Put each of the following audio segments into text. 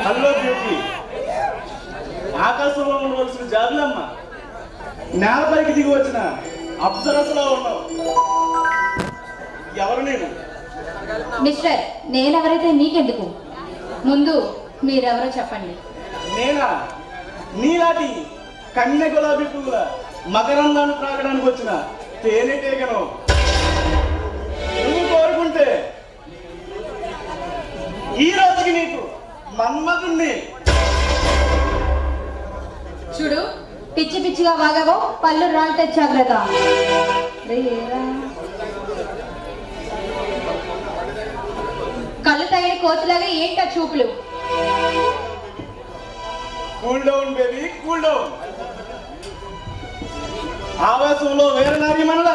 Hello beauty, ఆకాశంలో ఉండవలసిన జాబిలమ్మ నేలపైకి దిగి వచ్చిన అప్సరసలో ఉన్నావు. ఎవరు నేను? మిస్టర్, నేనెవరైతే నీకెందుకు, ముందు మీరెవరో చెప్పండి. నేనా? నీలాంటి కన్నె గులాబీ పువ్వుల మకరందాన్ని త్రాగడానికి వచ్చిన తేనెటీగను. నువ్వు కోరుకుంటే ఈ రోజుకి నీకు మన్మధుణ్ణి. చూడు, పిచ్చి పిచ్చిగా వాగావో పళ్ళు రాలితే జాగ్రత్త. కళ్ళు తగిన కోతులాగా ఏంటా చూపులు? Cool down baby, cool down. ఆవేశంలో వేరే నారి మనల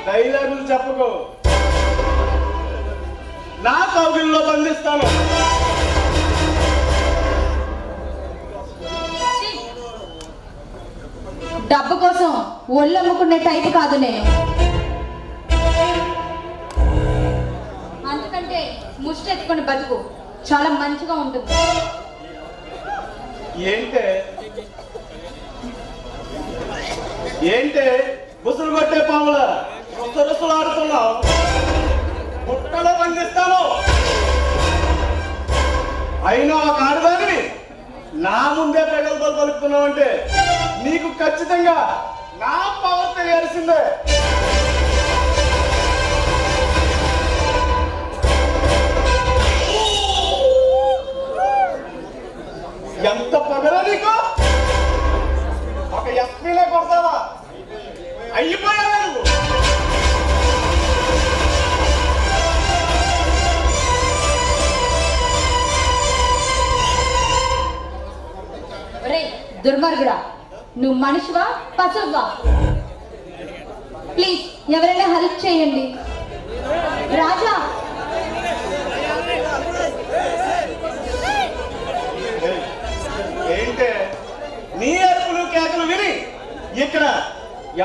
డైలాగులు చెప్పుకో. నా కౌగిల్లో బంధిస్తాను. డబ్బు కోసం ఒళ్ళు అమ్ముకునే టైపు కాదు నేను. అందుకంటే ముష్టి ఎత్తుకొని బతుకు, చాలా మంచిగా ఉంటుంది. ఏంటే బుసులు కొట్టే పాముల రుసరుసులు ఆడుతున్నావు? బుట్టలో బంధిస్తాను. అయినా ఒక ఆడదాన్ని నా ముందే ప్రగల్భాలు పలుకుతున్నావు అంటే నీకు ఖచ్చితంగా నా పవర్ తెలియాల్సిందే. ఎంత పగరా నీకు? ఒక ఎస్పీలే కొడతావా? అయిపోయావా నువ్వు? దుర్మార్గుడా, నువ్వు మనిషివా పశువువా? ప్లీజ్ ఎవరైనా హెల్ప్ చేయండి. రాజా, ఏంటే నీ అరుపులు కేకలు విని ఇక్కడ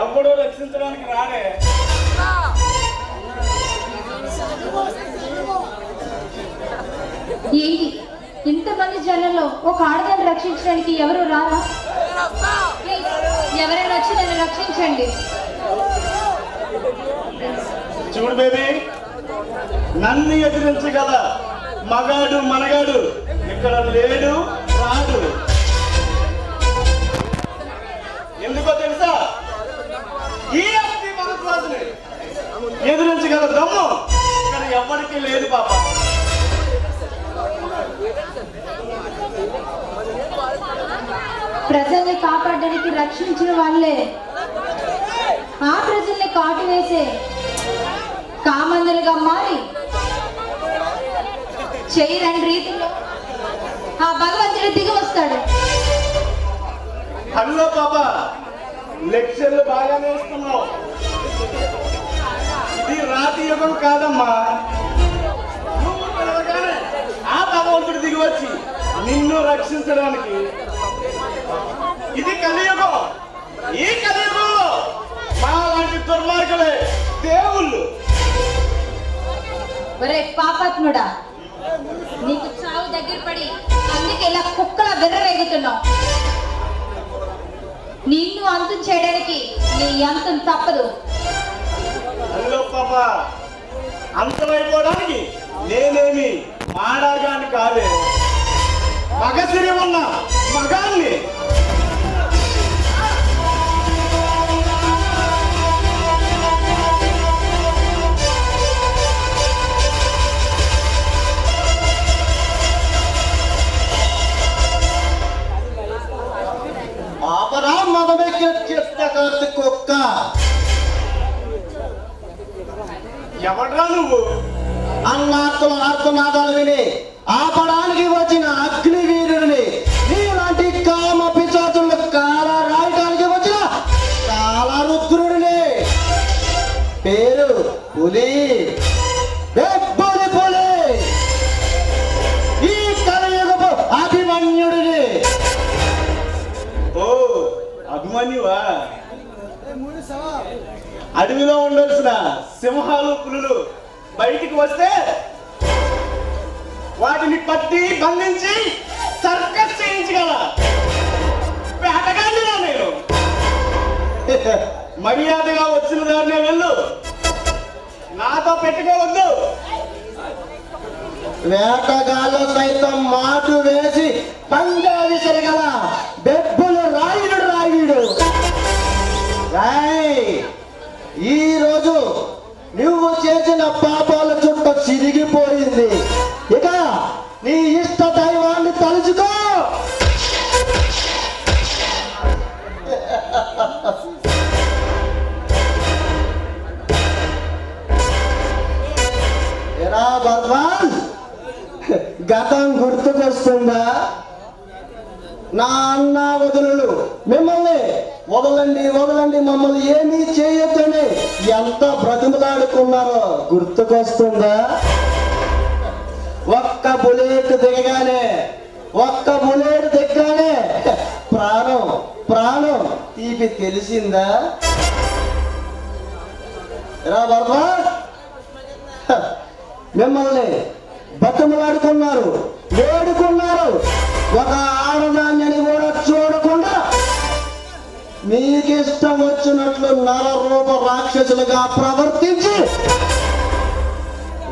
ఎవడో రక్షించడానికి రాడే. ఏంటి ఇంతమంది జనంలో ఒక ఆడదాన్ని రక్షించడానికి ఎవరు రారా? ప్లీజ్ ఎవరైనా వచ్చి నన్ను రక్షించండి. చూడు బేబీ, నన్ను ఎదిరించగల మగాడు మనగాడు ఇక్కడ లేడు, రాడు. ఎందుకో తెలుసా? ఈ ఎస్పీ మనసుని ఎదిరించగల దమ్ము ఇక్కడ ఎవరికి లేదు పాప. ప్రజల్ని కాపాడడానికి రక్షించిన వాళ్ళే ఆ ప్రజల్ని కాటు వేసే కామందులుగా మారి చేయరని రీతిలో ఆ భగవంతుడు దిగి వస్తాడు. హలో పాప, లెక్చర్లు బాగానే ఇస్తున్నావు. ఇది రాతి యుగం కాదమ్మా. నువ్వు పిలవగానే ఆ భగవంతుడు దిగి వచ్చి నిన్ను రక్షించడానికి. ఇది కలియుగం. ఈ కలియుగంలో మా లాంటి దుర్మార్గులే దేవుళ్ళు. ఒరే పాపాత్ముడా, నీకు చావు దగ్గర పడి అందుకే ఇలా కుక్కల బెర్రవేగుతున్నావు. నిన్ను అంతం చేయడానికి నీ అంతం తప్పదు. హలో పాప, అంతమైపోవడానికి నేనేమి మాడాగాని కాదే. మగసిరి ఉన్న మగాన్ని. ఆపరా మదమెక్కి కుక్క. ఎవడ్రా నువ్వు? అన్నాత్తుల ఆర్తనాదాలు విని ఆపడానికి వచ్చిన అగ్ని వీరుడిని. నీలాంటి కామ పిశాచులు కాల రాయడానికి వచ్చిన కాల రుద్రుడిని. పేరు పులి, పులి. ఈ కలియుగపు అభిమన్యుడిని. ఓ అభిమన్యువా? అడవిలో ఉండాల్సిన సింహాలు పులులు బయటికి వస్తే వాటిని పట్టి బంధించి సర్కస్ చేయించగల వేటగాడినా నేను. మర్యాదగా వచ్చిన దారినే వెళ్ళు, నాతో పెట్టుకోవద్దు. వేటగాళ్ళు సైతం మాటు వేసి పంగా విసరగల బెబ్బులు రాయుడు. ఈ రోజు నువ్వు చేసిన పాపాల చుట్ట చిరిగిపోయింది. ఇక నీ ఇష్ట దైవాన్ని తలుచుకో. ఎరా భగవాన్, గతం గుర్తుకొస్తుందా? నా అన్న వదులు మిమ్మల్ని వదలండి మమ్మల్ని ఏమీ చేయొద్దని ఎంత బ్రతిమలాడుకున్నారో గుర్తుకొస్తుందా? ఒక్క బుల్లెట్ దిగగానే ప్రాణం తీపి తెలిసిందా? రా బాబా, మిమ్మల్ని బతిమలాడుకున్నారు, వేడుకున్నారు. ఒక ఆడదాన్ని కూడా చూడకుండా మీకిష్టం వచ్చినట్లు నరరూప రాక్షసులుగా ప్రవర్తించి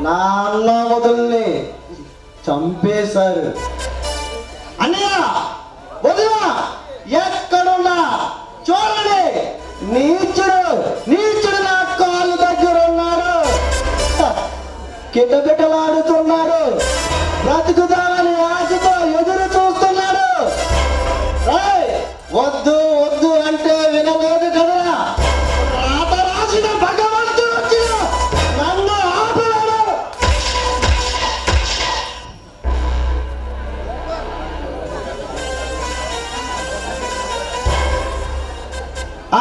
నా అన్న వదుల్ని చంపేశారు. అన్నయ్య వదిలా ఎక్కడున్నా చూడండి, నీచుడు నా కాలు దగ్గర ఉన్నాడు. కిటకిటలాడుతున్నాడు, బ్రతుకుదామని ఆశతో ఎదురు చూస్తున్నాడు. వద్దు అంటే వినలేదు కదా. రాత రాసిన భగవంతుడు వచ్చి నన్ను ఆపలేడు.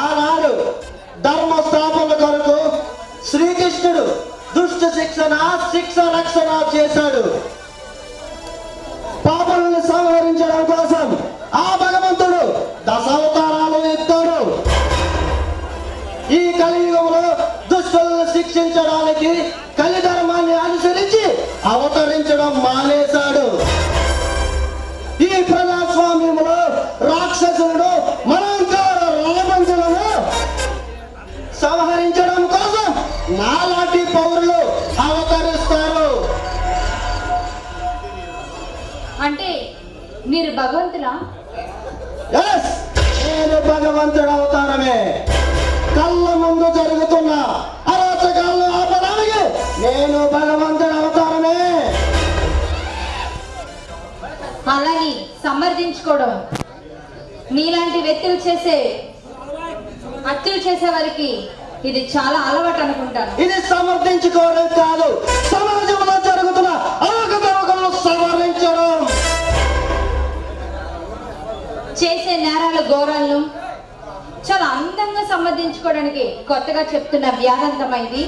ఆనాడు ధర్మ స్థాపన కొరకు శ్రీకృష్ణుడు దుష్ట శిక్ష రక్షణ చేశాడు. పాపలను సంహరించడం కోసం ఆ భగవంతుడు దశావతారాలు ఎత్తాడు. ఈ కలియుగంలో దుష్టులను శిక్షించడానికి కలిధర్మాన్ని అనుసరించి అవతరించడం మానేశాడు. ఈ ప్రజాస్వామ్యంలో రాక్షసులను మనంకార రాబందులను సంహరించడం కోసం నాలాంటి పౌరులు అవతరిస్తారు. అంటే మీరు భగవంతులా? నేను భగవంతుడు అవతారమే. కళ్ళ ముందు జరుగుతున్న అరాచకాలను ఆపడానికి నేను భగవంతుడు అవతారమే. అలాని సమర్థించుకోవడం నీలాంటి వ్యక్తులు హత్యలు చేసే వారికి ఇది చాలా అలవాటు అనుకుంటాను. ఇది సమర్థించుకోవడం కాదు, సమాజంలో జరుగుతున్న అవకతవకలను సవరించడం. చేసే నేరాల ఘోరాలను చాలా అందంగా సమర్థించుకోవడానికి కొత్తగా చెప్తున్న వ్యాధంతమైంది.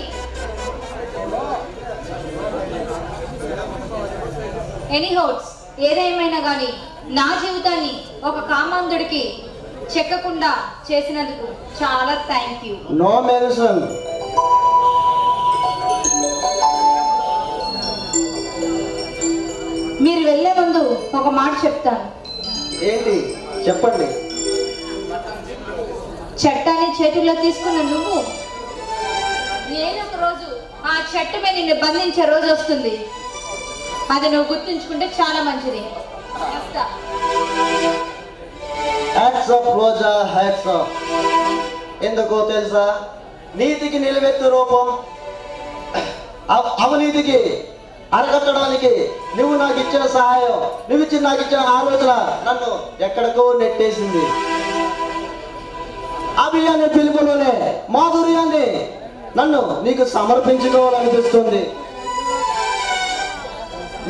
ఎనీహౌట్స్, ఏదేమైనా కానీ నా జీవితాన్ని ఒక కామాంధుడికి చెక్కకుండా చేసినందుకు చాలా థ్యాంక్ యూ. No mention. మీరు వెళ్ళే ముందు ఒక మాట చెప్తాను. ఏంటి చెప్పండి. చట్టాన్ని చేతుల్లో తీసుకున్న నువ్వు ఏదొక రోజు ఆ చట్టమే నిన్ను బంధించే రోజు వస్తుంది. అది నువ్వు గుర్తుంచుకుంటే చాలా మంచిది. హ్యాట్స్ ఆఫ్ రోజా, హ్యాట్స్ ఆఫ్. ఎందుకో తెలుసా? నీతికి నిలబెత్తు రూపం అవినీతికి అరగట్టడానికి నువ్వు నాకు ఇచ్చిన సహాయం, నాకు ఇచ్చిన ఆలోచన నన్ను ఎక్కడికో నెట్టేసింది. అభియాన్ని పిలుపులోనే మాధుర్యాన్ని నన్ను నీకు సమర్పించుకోవాలనిపిస్తుంది.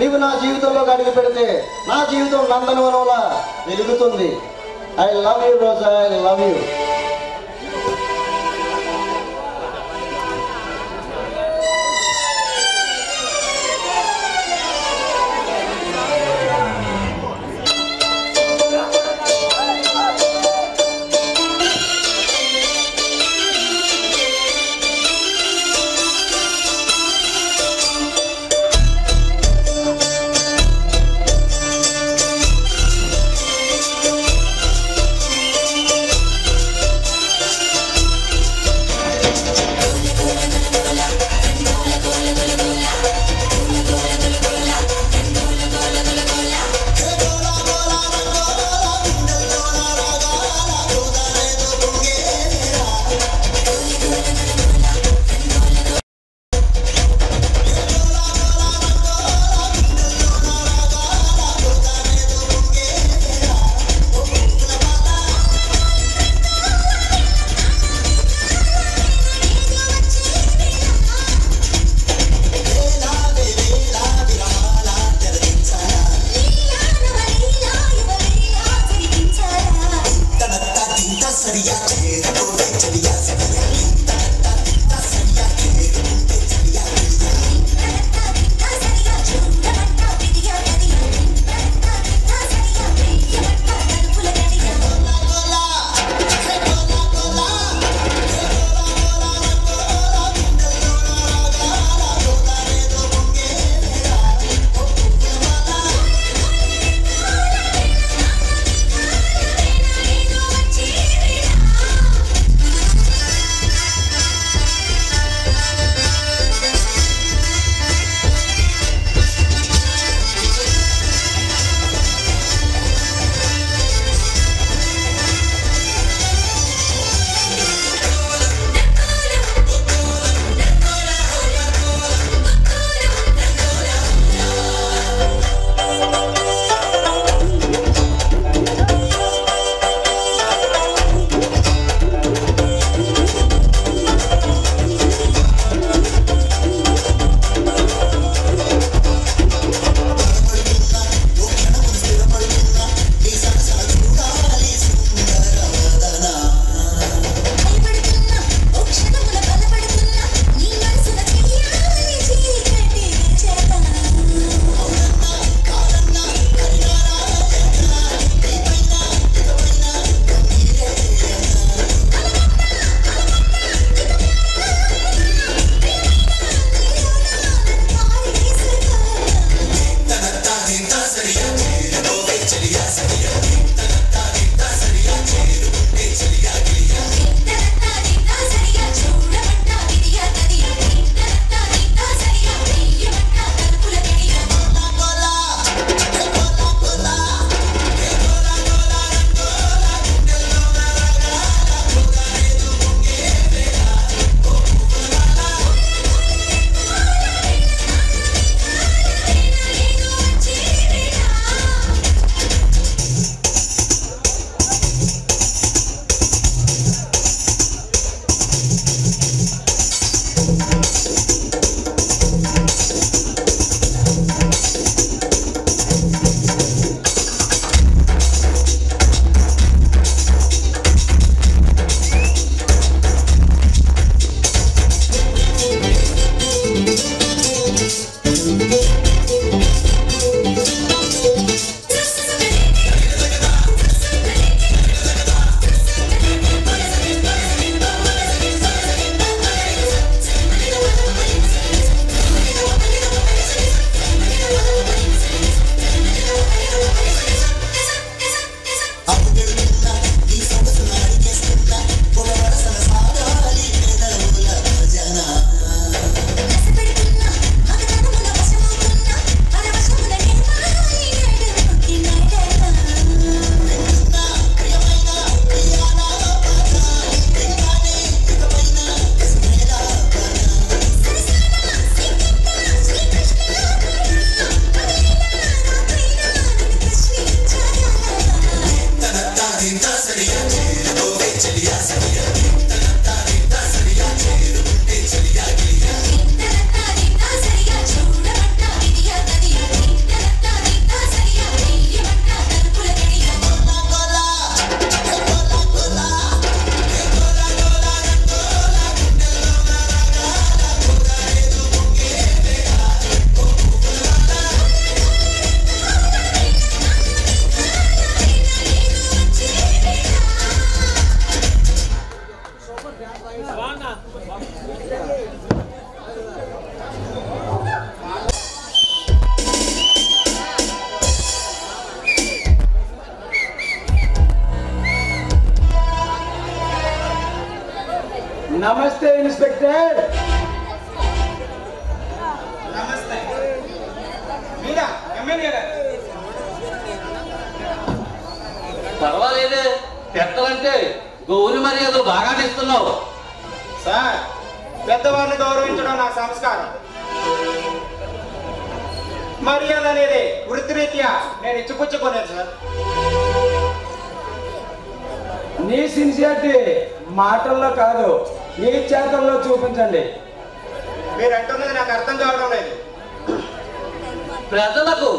నీవు నా జీవితంలో అడుగు పెడితే నా జీవితం నందనవనంలా వెలుగుతుంది. I love you Roja, I love you. నమస్తే ఇన్స్పెక్టర్. నమస్తే. మీరా ఎమ్మెల్యే గారు? పర్వాలేదే, పెట్టాలంటే గౌరి మర్యాదలు బాగా ఇస్తున్నావు. సార్, పెద్దవారిని గౌరవించడం నా సంస్కారం. మర్యాద అనేది వృత్తిరీత్యా నేను ఇచ్చిపుచ్చుకోలేదు సార్. నీ సిన్సియారిటీ మాటల్లో కాదు, నీ చేతల్లో చూపించండి. మీరు అంటున్నది నాకు అర్థం కావడం లేదు. ప్రజలకు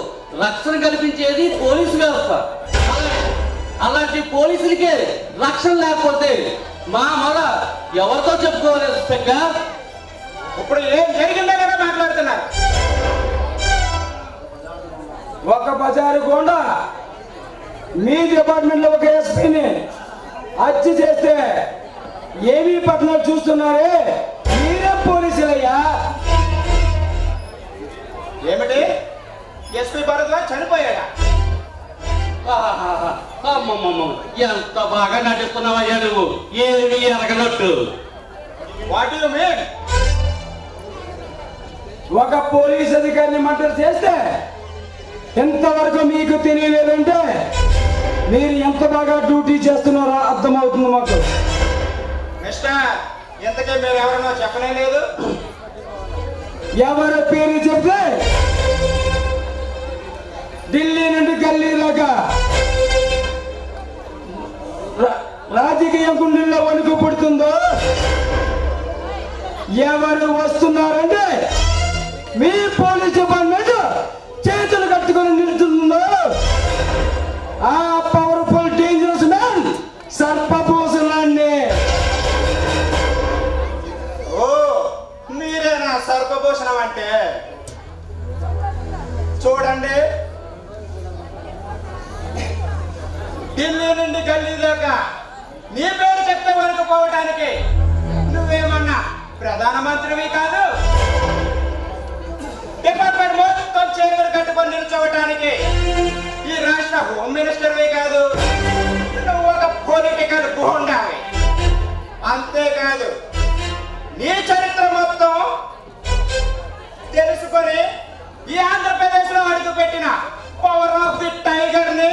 రక్షణ కల్పించేది పోలీసు వ్యవస్థ. అలాంటి పోలీసులకే రక్షణ లేకపోతే మా మొర ఎవరితో చెప్పుకోలేదు. ఇప్పుడు ఏం జరిగిందో కదా మాట్లాడుతున్నారు. ఒక బజారు గుండా మీ డిపార్ట్మెంట్ లో ఒక ఎస్పీని హత్య చేస్తే ఏమీ పట్టణాలు చూస్తున్నారే, మీరే పోలీసులయ్యా. ఏమిటి? ఎస్పీ భరద్వాజ్ చనిపోయాడా? ఎంత బాగా నటిస్తున్నావయ్యా నువ్వు, ఏమి ఎరగనట్టు. What you mean? ఒక పోలీస్ అధికారిని మర్డర్ చేస్తే ఎంతవరకు మీకు తెలియలేదంటే మీరు ఎంత బాగా డ్యూటీ చేస్తున్నారో అర్థమవుతుంది మాకు. మిస్టర్, ఇంతకీ మీరు ఎవరినో చెప్పనే లేదు. ఎవరి పేరు చెప్తే ఢిల్లీ నుండి గల్లీ దాకా రాజకీయ గుండెల్లో వణుకు పుడుతుందో, ఎవరు వస్తున్నారంటే మీ పోలీస్ డిపార్ట్మెంట్ చేతులు కట్టుకొని నిలుతుందో ఆ పవర్ఫుల్ డేంజరస్ మ్యాన్ సర్పభూషణాన్ని. ఓ, మీరేనా సర్పభూషణం అంటే? చూడండి, ఢిల్లీ నుండి గల్లీ దాకా నీ పేరు చెప్తే వరకు పోవటానికి నువ్వేమన్నా ప్రధానమంత్రివి కాదు. డిపార్ట్మెంట్ మొత్తం చేతులు కట్టుకొని పట్టుకొని నిల్చోవటానికి ఈ రాష్ట్ర హోమ్ మినిస్టర్వే కాదు, నువ్వు ఒక పొలిటికల్ గూండావి. అంతేకాదు నీ చరిత్ర మొత్తం తెలుసుకొని ఈ ఆంధ్రప్రదేశ్ లో అడుగుపెట్టిన పవర్ ఆఫ్ ది టైగర్ ని,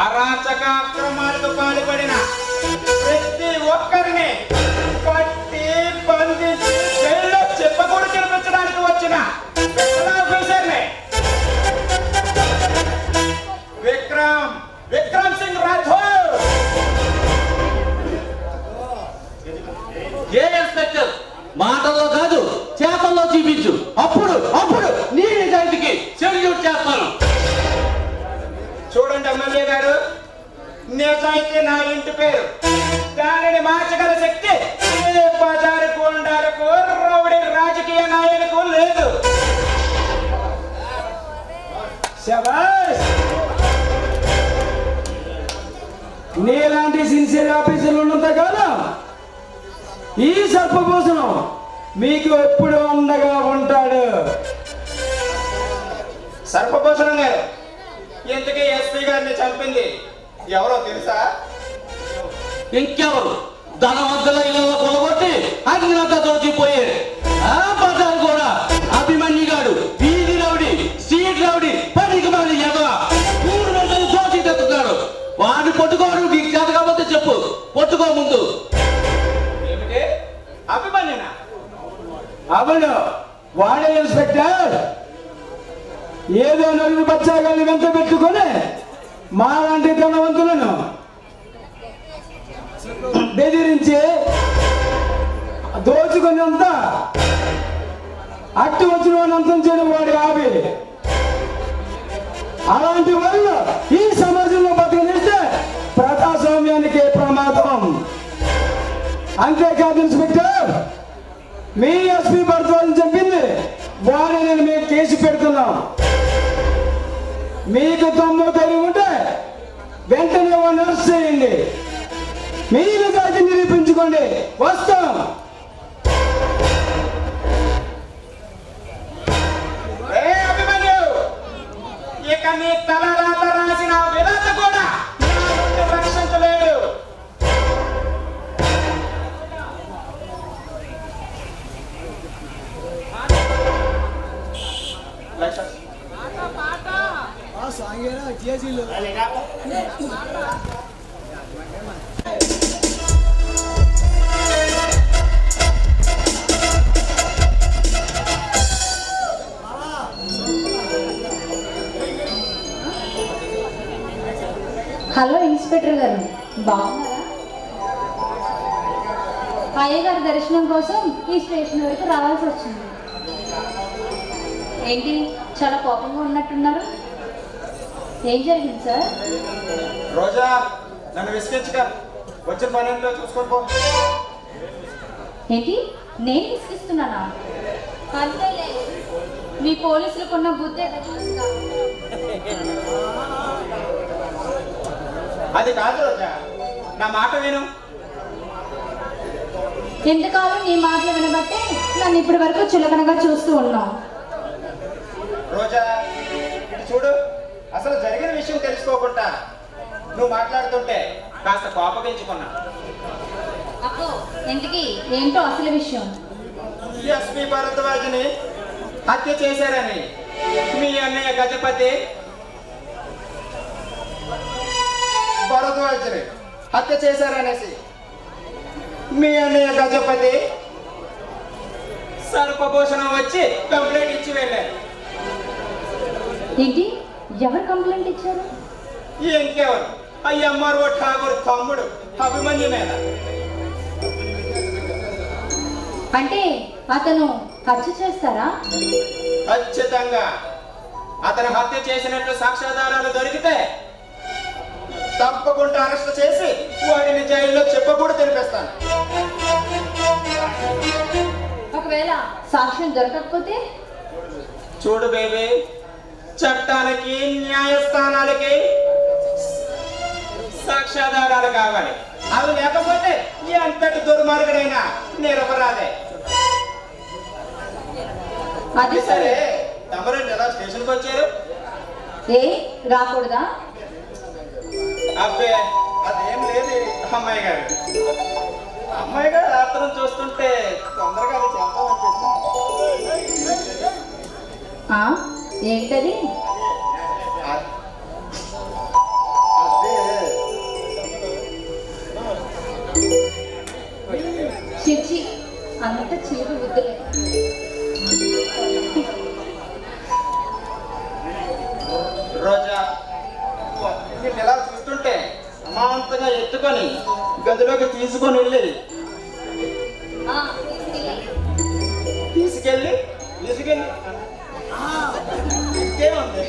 అరాచక అక్రమాలకు పాల్పడిన ప్రతి ఒక్కరిని పట్టి బంధించి జైల్లో చెప్పకూడదు తినిపించడానికి వచ్చిన స్పెషల్ ఆఫీసర్ని విక్రమ్ సింగ్ రాథోడ్. ఏ ఇన్స్పెక్టర్ మాటల్లో కాదు చేతల్లో చూపించు, అప్పుడు నీ నిజాయితీకి సెల్యూట్ చేస్తాను. చూడండి ఎమ్మెల్యే గారు, నిజాయితీ నా ఇంటి పేరు. దానిని మార్చగల శక్తి ఏ బజారు గూండాలకు, రౌడీ రాజకీయ నాయకులకు లేదు. శభాష్! నీలాంటి సిన్సియర్ ఆఫీసర్లు ఉన్నంత కాలం ఈ సర్పభూషణం మీకు ఎప్పుడు అండగా ఉంటాడు. సర్పభూషణం గారు, ఇంతకీ ఎస్పీ గారిని చంపింది ఎవరో తెలుసా? ఇంకెవరు? ధనవంతుల ఇళ్ళలో కొలగొట్టి అగ్నినంతా దోచిపోయే ఆ బజారు కూడా అభిమన్యుగాడు, వీధి రౌడీ, స్ట్రీట్ రౌడీ, పనికి మళ్ళీ ఎదవ ఊరు రోజులు దోచి తెస్తున్నాడు. వాడిని పట్టుకోవడం నీకు చేత కాకపోతే చెప్పు, పట్టుకో ముందు. ఏమిటి అభిమన్యునా? అవును, వాడే ఇన్స్పెక్టర్. ఏదో నలుగురు బచ్చాగాల్ని వెంట పెట్టుకొని మాలాంటి ధనవంతులను బెదిరించి దోచుకున్నంత అట్టు వచ్చిన అంతం చేయడం వాడి ఆవి. అలాంటి వాళ్ళు ఈ సమాజంలో బతికిస్తే ప్రజాస్వామ్యానికి ప్రమాదం. అంతేకాదు ఇన్స్పెక్టర్, మీ ఎస్పీ భరద్వాజని చెప్పింది వారిని మేము కేసు పెడుతున్నాం. మీకు తమ్ము తెలివి ఉంటే వెంటనే వాడిని అరెస్ట్ చేయండి. మీరు దాన్ని నిరూపించుకోండి. వస్తాం. అభిమన్యు, ఇక నీ తలరాత రాసిన విరాత కూడా నా నుండి రక్షించలేడు. హలో ఇన్స్పెక్టర్ గారు, బాగున్నారా? అయ్యగారి దర్శనం కోసం ఈ స్టేషన్ వరకు రావాల్సి వచ్చింది. ఏంటి చాలా కోపంగా ఉన్నట్టున్నారు? ఏం జరిగింది సార్? రోజా, నన్ను విసిగించక, వచ్చిన పని ఏంటో చూసుకొని పో. ఏంటి నేను విసిగిస్తున్నానా? అంతేలే, మీ పోలీసులకున్న బుద్ధే చూస్తా. అది కాదు రోజా, నా మాట విను. ఎంతకాలం నీ మాటలు వినబట్టే నన్ను ఇప్పటి వరకు చులకనగా చూస్తూ ఉన్నావు. రోజా, ఇటు చూడు. అసలు జరిగిన విషయం తెలుసుకోకుండా నువ్వు మాట్లాడుతుంటే కాస్త కోపగించుకున్నా. అబ్బో, ఇంతకీ ఏంటో అసలు విషయం? ఎస్పీ భరద్వాజని హత్య చేశారని మీ అన్నయ్య గజపతి భరద్వాజని హత్య చేశారనేసి మీ అన్నయ్య గజపతి సర్పభూషణం వచ్చి కంప్లైంట్ ఇచ్చి వెళ్ళారు. ఏంటి, ఎవరు కంప్లైంట్ ఇచ్చారు? ఇంకెవరు? అయ్యమ్మారు ఠాగూర్ తమ్ముడు అభిమన్యు మీద. అంటే అతను హత్య చేస్తారా? ఖచ్చితంగా. అతను హత్య చేసినట్లు సాక్ష్యాధారాలు దొరికితే తప్పకుండా అరెస్ట్ చేసి వాడిని జైల్లో చెప్పకూడదు తెలిపిస్తాను. ఒకవేళ సాక్ష్యం దొరకకపోతే? చూడు బేబీ, చట్టానికి న్యాయస్థానాలకి సాక్ష్యాధారాలు కావాలి. అవి లేకపోతే ఎంతటి దుర్మార్గుడైనా నిరపరాధే. అది సరే. తమరండి ఎలా స్టేషన్కి వచ్చారు? ఏ రాకూడదా? అబ్బే అదేం లేదు అమ్మాయి గారు. అమ్మాయి గారు రాత్రం చూస్తుంటే తొందరగా అది చెప్పాలనిపిస్తుంది. ఏంటది? చిచి అంత చీరు వద్దులే. రోజా నేను ఎలా చూస్తుంటే అమాంతంగా ఎత్తుకొని గదిలోకి తీసుకొని వెళ్ళి తీసుకెళ్ళి ఇంకేముంది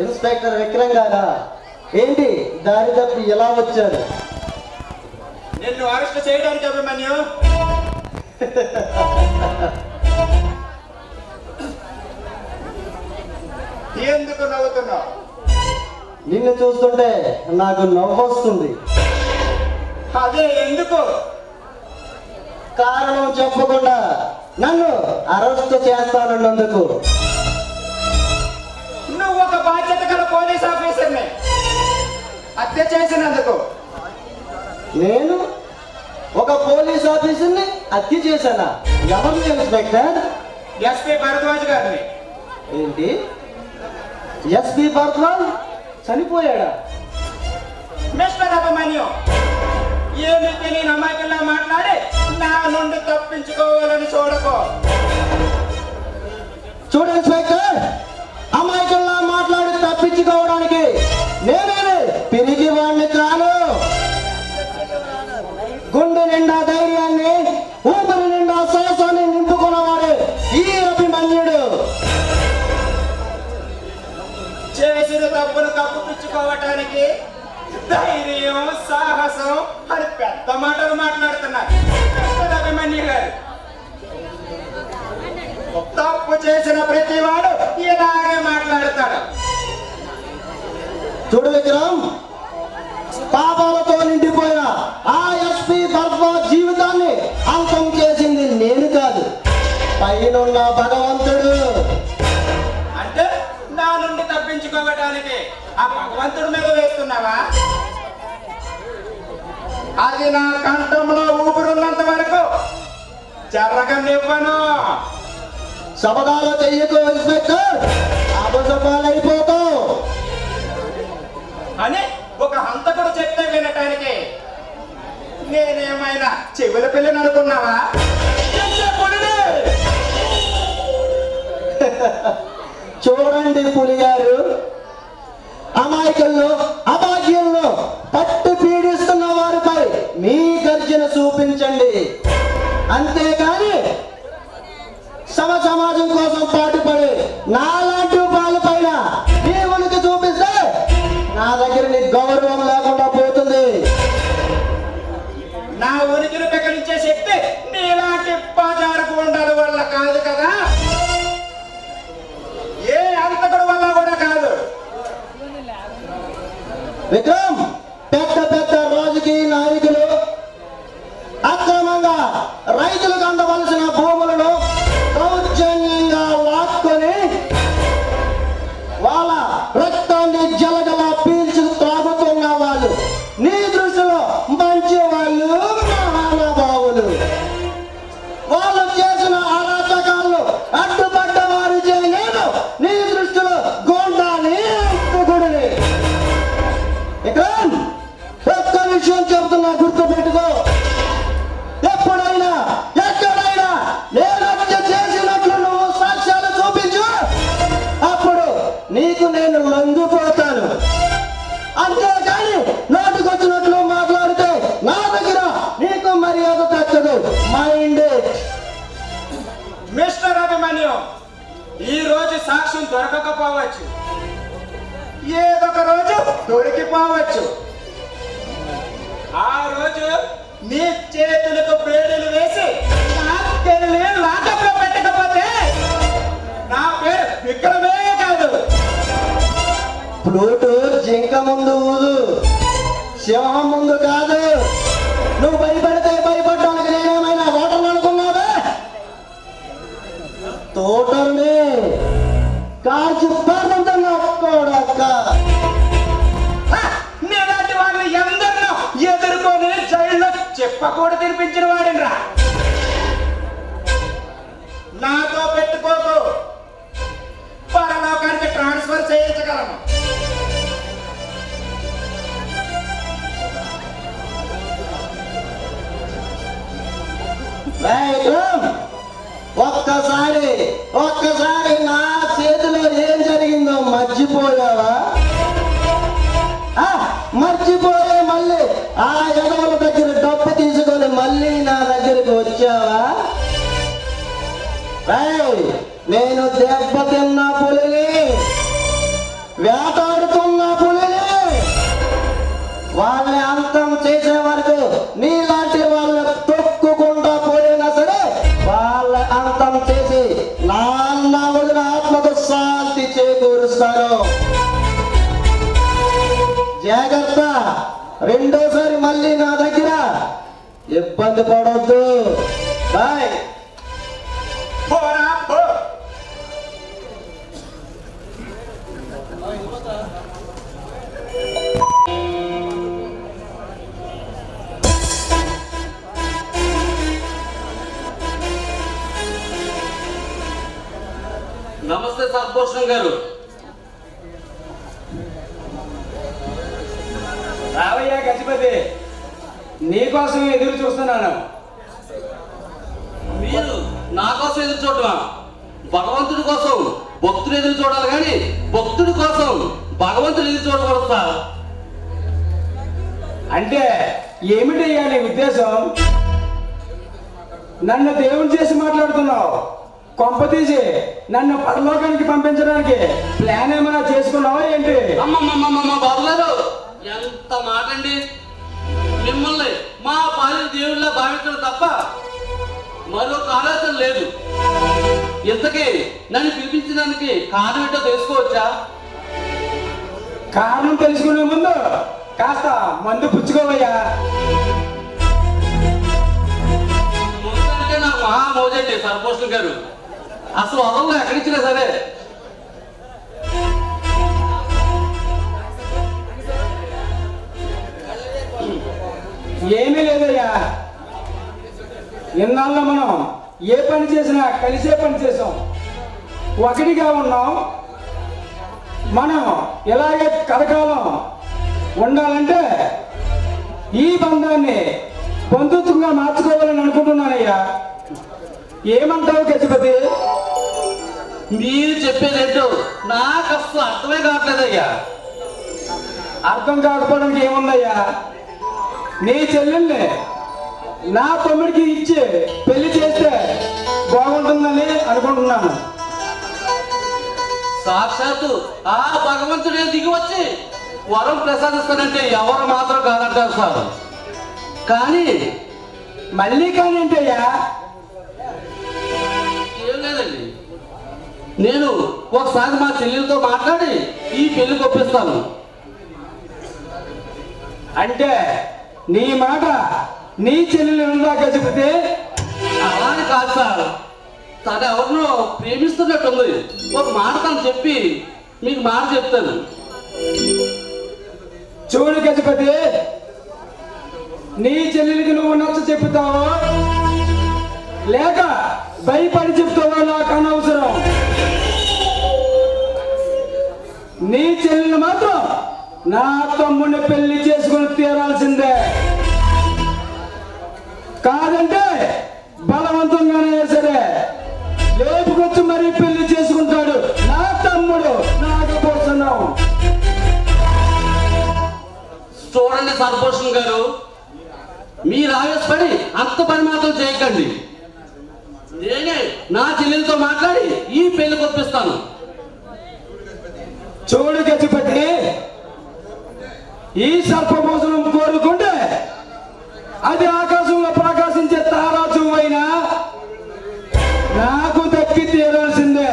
ఇన్స్పెక్టర్ విక్రమ్ గారా, ఏంటి దారి తప్పి ఎలా వచ్చారు? నిన్ను అరెస్ట్ చేయడానికి అభిమన్యు ఎందుకు నవ్వుతున్నావు? నిన్ను చూస్తుంటే నాకు నవ్వొస్తుంది. అదే ఎందుకు? కారణం చెప్పకుండా నన్ను అరెస్ట్ చేస్తానన్నందుకు. నువ్వు ఒక బాధ్యత గల పోలీస్ ఆఫీసర్ని హత్య చేసినందుకు. నేను ఒక పోలీస్ ఆఫీసర్ని హత్య చేశానా? ఎవరు ఇన్స్పెక్టర్? ఎస్పీ భరద్వాజ్ గారిని. ఏంటి, ఎస్పీ భరద్వాజ్ చనిపోయాడా? మిస్టర్ అభిమన్యు, ఏమి తెలియని అమాయకుల్లా మాట్లాడి నా నుండి తప్పించుకోవాలని చూడకో. చూడు ఇన్స్పెక్టర్, అమాయకుల్లా మాట్లాడి తప్పించుకోవడానికి నేనే పిరిగి వాడిని కాను. గుండె నిండా ధైర్యాన్ని, ఊపిరి నిండా సాహసాన్ని నింపుకున్నవాడు ఈ అభిమన్యుడు. చేసిన తప్పును కప్పిపుచ్చుకోవటానికి ధైర్యం, సాహసం అని పెద్ద మాటలు మాట్లాడుతున్నారు మిస్టర్ అభిమన్యు గారు. తప్పు చేసిన ప్రతి వాడు ఇలాగే మాట్లాడతాడు. చూడు విక్రమ్, పాపాలతో నిండిపోయిన ఆ ఎస్పీ భరద్వాజ్ జీవితాన్ని అంతం చేసింది నేను కాదు, పైనున్న భగవంతుడు. అంటే నా నుండి తప్పించుకోవటానికి ఆ భగవంతుడి మీద వేస్తున్నావా? అది నా కంఠంలో ఊపిరున్నంత వరకు జరగనివ్వను. శబదాలు చెయ్యకు ఇన్స్పెక్టర్, అబద్ధపాలైపోతావు అని ఒక హంతకుడు చెప్తే వినటానికి నేనేమైనా చెవుల పిల్లని అనుకున్నావా? చూడండి పులిగారు, అమాయకుల్లో అభాగ్యుల్లో పట్టు పీడిస్తున్న వారిపై మీ గర్జన చూపించండి. అంతేకాని సమాజం కోసం పాటుపడి నాలాంటి వాళ్ళపైన నీ ఉనికి చూపిస్తే నా దగ్గర నీ గౌరవం లేకుండా పోతుంది. నా ఉనికిని పెకలించే శక్తి నీలాంటి బజారు గుండాల వల్ల కాదు కదా, ఏ అంతకుడు వల్ల కూడా కాదు. విక్రమ్, పెద్ద పెద్ద రాజకీయ నాయకులు అక్రమంగా రైతులకు అందవలసిన భూములను దౌర్జన్యంగా లాక్కొని వాళ్ళ రక్తాన్ని జలగల పీల్చి త్రాగుతున్న వాళ్ళు నీ దృష్టిలో మంచి వాళ్ళు, మహానుభావులు. వాళ్ళు చేసిన అరాచకాలను అడ్డుపడ్డ వారు చేయలేదు నీ దృష్టిలో గోండాని, అంతకుడిని. విక్రమ్, ఒక్క విషయం చెబుతున్నా, గుర్తు పెట్టుకో. ఎప్పుడైనా ఎక్కడైనా నేను హత్య చేసినట్లు నువ్వు సాక్ష్యాలు చూపించు, అప్పుడు నీకు నేను లొంగిపోతాను. అంతేకాని నోటికొచ్చినట్లు మాట్లాడితే నా దగ్గర నీకు మర్యాద తగ్గదు. మైండ్. మిస్టర్ అభిమన్యు, ఈ రోజు సాక్ష్యం దొరకకపోవచ్చు, ఏదొక రోజు దొరికిపోవచ్చు. ఆ రోజు నీ చేతులకు పేడలు వేసి లాకప్లో పెట్టకపోతే నా పేరు విక్రమే కాదు. ఫ్లూటు జింక ముందు ఊదు, సింహం ముందు కాదు. నువ్వు భయపడితే భయపడడానికి నేనేమైనా ఓటర్లు అనుకున్నావా? తోటల్ని కాల్చి పారుతున్నా కొడక. నీలాంటి వాళ్ళు ఎందరినో ఎదుర్కొని జైల్లో చెప్పకూడ తినిపించిన వాడినరా. నాతో పెట్టుకోకు, పరలోకానికి ట్రాన్స్ఫర్ చేయించగలను. ఒక్కసారి నా చేతిలో ఏం జరిగిందో మర్చిపోయావా? మర్చిపోయే మళ్ళీ ఆ ఎదవల దగ్గర డబ్బు తీసుకొని మళ్ళీ నా దగ్గరికి వచ్చావా? నేను దెబ్బతిన్న పులిని, వేటాడుతున్న పులిని. వాళ్ళని అంతం చేసే వరకు నీలాంటి వాళ్ళ తొక్కుకుండా పోయినా సరే నమస్తే సర్భూషణం గారు. రావయ్యా గజపతి, నీకోసం ఎదురు చూస్తున్నాను. మీరు నా కోసం ఎదురు చూడటమా? భగవంతుడి కోసం భక్తుడు ఎదురు చూడాలి కానీ భక్తుడి కోసం భగవంతుడు ఎదురు చూడకూడదు సార్. అంటే ఏమిటయ్యా నీ ఉద్దేశం? నన్ను దేవుని చేసి మాట్లాడుతున్నావు. కొంపతీసి నన్ను పరలోకానికి పంపించడానికి ప్లాన్ ఏమైనా చేసుకున్నావా ఏంటి? అమ్మమ్మమ్మమ్మ బాబు గారు, ఎంత మాట అండి! మిమ్మల్ని మా పాలిన దేవుళ్ళ భావించడం తప్ప మరొక ఆలోచన లేదు. ఇంతకీ నన్ను పిలిపించడానికి కారణం ఏంటో తెలుసుకోవచ్చా? కారణం తెలుసుకునే ముందు కాస్త మందు పుచ్చుకోవయ్యా. ముందంటే నాకు మహా మోజండి సర్భూషణం గారు. అసలు వదల్లో ఎక్కడిచ్చినా సరే ఏమీ లేదయ్యా. ఇన్నాళ్ళు మనం ఏ పని చేసినా కలిసే పని చేసాం, ఒకటిగా ఉన్నాం. మనం ఇలాగే కలకాలం ఉండాలంటే ఈ బంధాన్ని బంధుత్వంగా మార్చుకోవాలని అనుకుంటున్నానయ్యా. ఏమంటావు గజపతి? మీరు చెప్పేదేంటో నాకు అసలు అర్థమే కావట్లేదయ్యా. అర్థం కాకపోవడానికి ఏముందయ్యా? నీ చెల్లెల్ని నా తమ్ముడికి ఇచ్చి పెళ్లి చేస్తే బాగుంటుందని అనుకుంటున్నాను. సాక్షాత్తు ఆ భగవంతుడే దిగి వచ్చి వరం ప్రసాదిస్తానంటే ఎవరు మాత్రం కాదంటారు సార్. కానీ మళ్ళీ కానీ ఏంటయ్యా? ఏం లేదండి, నేను ఒకసారి మా చెల్లెలతో మాట్లాడి ఈ పెళ్లి కొప్పిస్తాను. అంటే నీ మాట నీ చెల్లెలు ఉందా గజపతి? అలానే కాదు సార్, తను ఎవరినో ప్రేమిస్తున్నట్టుంది. ఒక మాట తను చెప్పి మీకు మాట చెప్తాను. చూడు గజపతి, నీ చెల్లెలికి నువ్వు నచ్చ చెప్తావో లేక భయపడి చెప్తావో నాకు అనవసరం. నీ చెల్లెలు మాత్రం నా తమ్ముడిని పెళ్లి చేసుకుని తీరాల్సిందే. కాదంటే బలవంతంగానే సరే లేపుకొచ్చి మరీ పెళ్లి చేసుకుంటాడు నా తమ్ముడు నాగభూషణం. చూడండి సర్భూషణం గారు, మీరు ఆవేశపడి అంత పని మాత్రం చేయకండి. నేనే నా చెల్లెలతో మాట్లాడి ఈ పెళ్లి కొప్పిస్తాను. చూడు గజపతి, ఈ సర్పభూషణం కోరుకుంటే అది ఆకాశంలో ప్రకాశించే తారాజు అయినా నాకు దక్కి తీరాల్సిందే.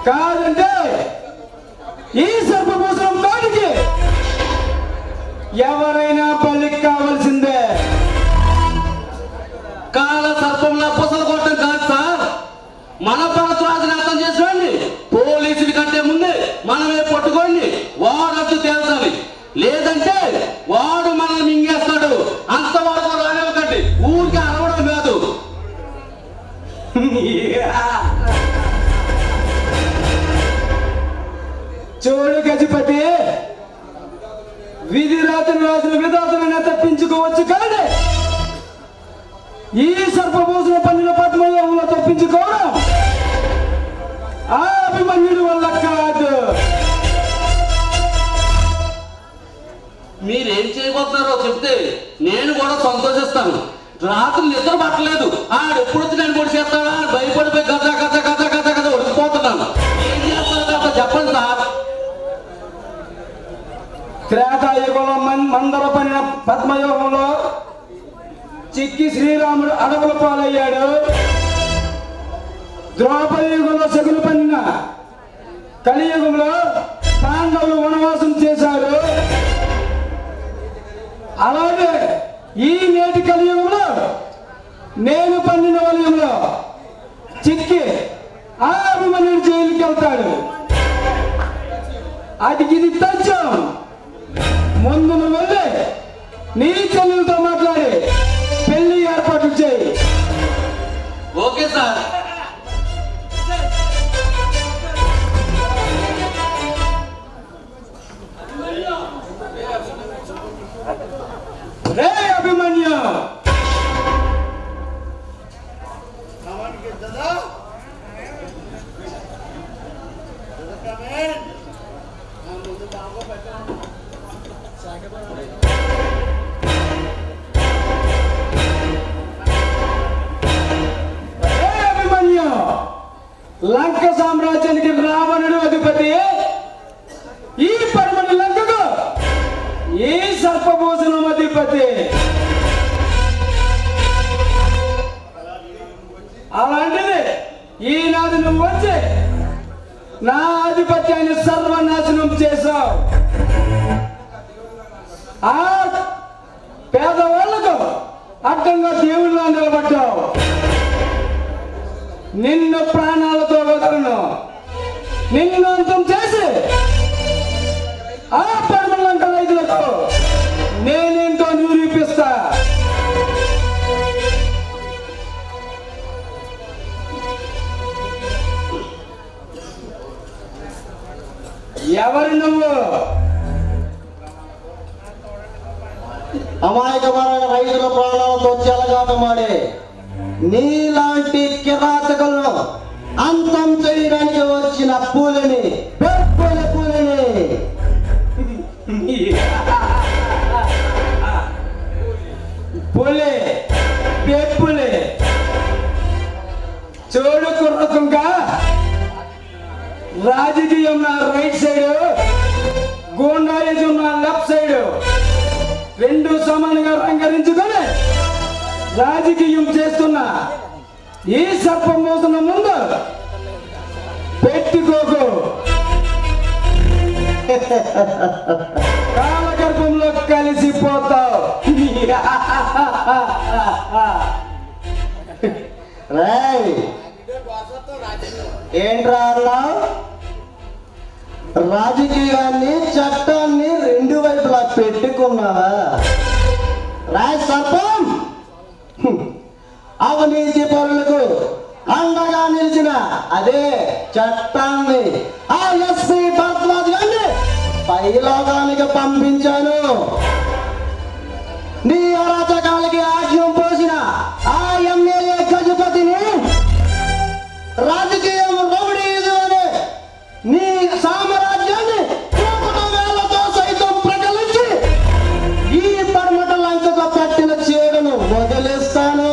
కాదంటే ఈ సర్పభూషణం దానికి ఎవరైనా బలికి కావాల్సిందే. కాల సర్పంలా పుసలు కొట్టడం కాదు సార్. మన పరత్రాజుని అర్థం చేసుకోండి. పోలీసుల కంటే ముందే మనమే పట్టుకోండి, వాడంతా తేల్చాలి. లేదంటే వాడు మనల్ని మింగేస్తాడు. అంతవరకు రానివ్వకండి. ఊరికి అరవడం కాదు. చూడు గజపతి, విధి రాత్రి రాసిన విధాతమైనా తప్పించుకోవచ్చు, కానీ ఈ సర్పభూషణ పన్నుల పద్మవ్యూహంలో తప్పించుకోవడం ఆ అభిమన్యుడి వల్ల కాదు. మీరేం చేయబోతున్నారో చెప్తే నేను కూడా సంతోషిస్తాను. రాత్రి నిద్ర పట్టలేదు. ఆడు ఎప్పుడు వచ్చి నేను పొడి చేస్తాడా భయపడిపోయి గద గద గద గద గద ఉడికిపోతున్నాను. ఏం చేస్తారో చెప్పండి సార్. త్రేతాయుగంలో మందర పడిన పద్మవ్యూహంలో చిక్కి శ్రీరాముడు అడవుల పాలయ్యాడు. ద్రౌపది యుగంలో శకులు పడిన కలియుగంలో పాండవులు వనవాసం చేశారు. అలాగే ఈ నేటి కలియుగంలో నేను పన్నిన వలయంలో చిక్కి ఆ అభిమన్యుడు జైలుకి వెళ్తాడు. అది ఇది తథ్యం. ముందు నువ్వు వెళ్ళి నీ చెల్లెలతో మాట్లాడి పెళ్లి ఏర్పాట్లు చేయి. Okay sir. లంక సామ్రాజ్యానికి రావణుడు అధిపతి, ఈ పడమటి లంకకు ఈ సర్పభూషణం అధిపతి. అలాంటిది ఈనాడు నువ్వు వచ్చి నా ఆధిపత్యాన్ని సర్వనాశనం చేశావు. ఆ పేదవాళ్లకు అడ్డంగా దేవుళ్ళ నిలబడ్డావు. నిన్ను ప్రాణాలతో వదలను. నిన్ను అంతం చేసి ఆ పడమలంక రైతులకు నేనేంటో నిరూపిస్తా. ఎవరు నువ్వు? అమాయకమైన రైతుల ప్రాణాలతో చెలగాటమాడే నీలాంటి కిరాతకులను అంతం చేయడానికి వచ్చిన పూలని పూలని పులి పెప్పులి చూడు కుర్రకుంగా, రాజకీయం నా రైట్ సైడ్, గూండాయిజం నా లెఫ్ట్ సైడ్, రెండు సమానంగా రంగరించుకొని రాజకీయం చేస్తున్నా ఈ సర్పం మోసన ముందు పెట్టుకోకు. కాలగర్భంలో కలిసిపోతావు. ఏంట్రా అన్నా, రాజకీయాన్ని చట్టాన్ని రెండు వైపులా పెట్టుకున్నావా? రాయ్ సర్పం, అవినీతి పరులకు అండగా నిలిచిన అదే చట్టాన్ని ఆ ఎస్పీ భరద్వాజ్ గారిని పైలోకానికి పంపించాను. నీ అరాచకాలకి ఆజ్యం పోసిన ఆ ఎమ్మెల్యే గజపతిని రాజకీయం రౌడీజం అనే నీ సామ్రాజ్యాన్ని వేలతో సైతం ప్రకటించి ఈ పడమట లంకకు పట్టిన చీడను వదిలిస్తాను.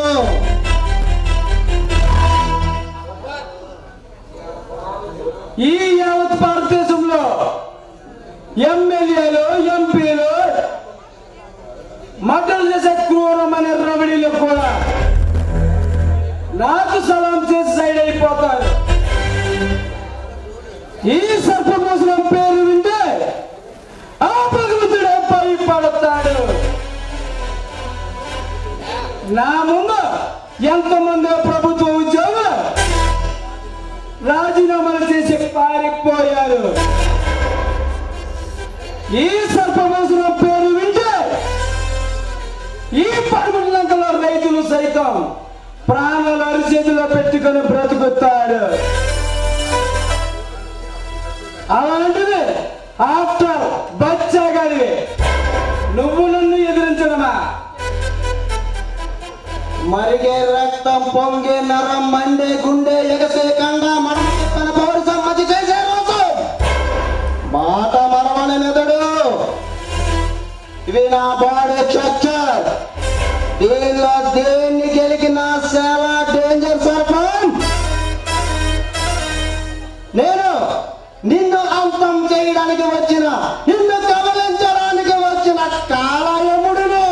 ఈ యావత్ భారతదేశంలో ఎమ్మెల్యేలు, ఎంపీలు, మర్డర్ చేసే క్రూరమైన రౌడీలు కూడా నాకు సలాం చేసి సైడ్ అయిపోతారు. ఈ సర్పభూషణం పేరు వింటే ఆ భగవంతుడే భయపడతాడు. నా ముందు ఎంతమంది ప్రభుత్వ ఉద్యోగులు రాజీనామాలు చేసి పారిపోయారు. ఈ సర్పభూషణం పేరు వింటే ఈ పడమటి లంకలో రైతులు సైతం ప్రాణాలు అరిచేతిలో పెట్టుకొని బ్రతుకుతాడు. అలాంటిది ఆఫ్టర్ బచ్చాగాడివి నువ్వు నన్ను ఎదిరించడమా? మరిగే రక్తం పొంగే నరం మండే గుండె ఎగసే కండ మన పౌరు సమ్మతి చేసే రోజు మాట మరవని మెదడు. ఇవి నా బాడీ స్ట్రక్చర్. దీనిలో దేన్ని గెలికినా చాలా డేంజర్ సర్పం. నేను నిన్ను అంతం చేయడానికి వచ్చిన, నిన్ను కబలించడానికి వచ్చిన కాలయముడిని.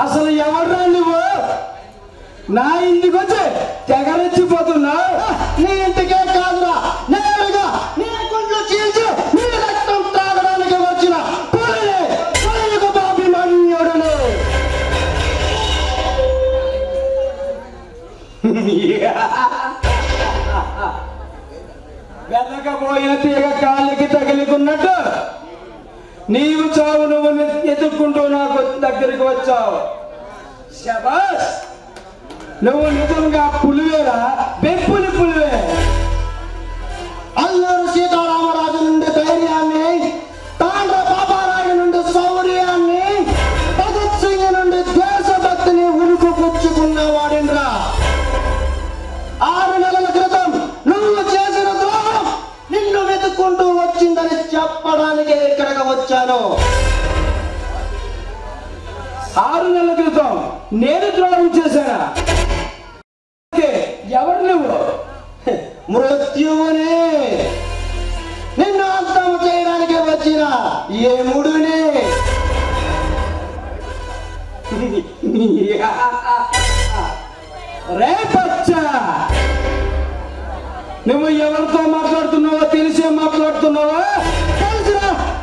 అసలు ఎవరు నువ్వు? నా ఇంటికి వచ్చి తెగరెచ్చిపోతున్నా. నీ ఇంటికే కాదురా, నేరుగా నీ గుండ్లు చీల్చి నీ రక్తం తాగడానికి వచ్చిన పులిని బాభిమన్యుడును. వెనకపోయిన తీగ కాళ్ళకి తగిలికున్నట్టు నీవు చావు నువ్వు ఎదుర్కొంటూ నాకు దగ్గరికి వచ్చావు. శబాష్, నువ్వు నిజంగా పులివేరా? బెప్పులి పులివే. అల్లూరు సీతారామరాజు నుండి ధైర్యాన్ని, తాండ్ర బాబారాయుడు నుండి శౌర్యాన్ని, భగత్ సింగ్ నుండి దేశభక్తిని ఉరుకు పుచ్చుకున్న వాడింద్రా. 6 నెలల క్రితం నువ్వు చేసిన ద్రోహం నిన్ను వెతుక్కుంటూ వచ్చిందని చెప్పడానికే ఇక్కడికి వచ్చాను. 6 నెలల క్రితం నేను ద్రోహం చేశానా? రేపచ్చా నువ్వు ఎవరితో మాట్లాడుతున్నావో తెలిసే మాట్లాడుతున్నావా?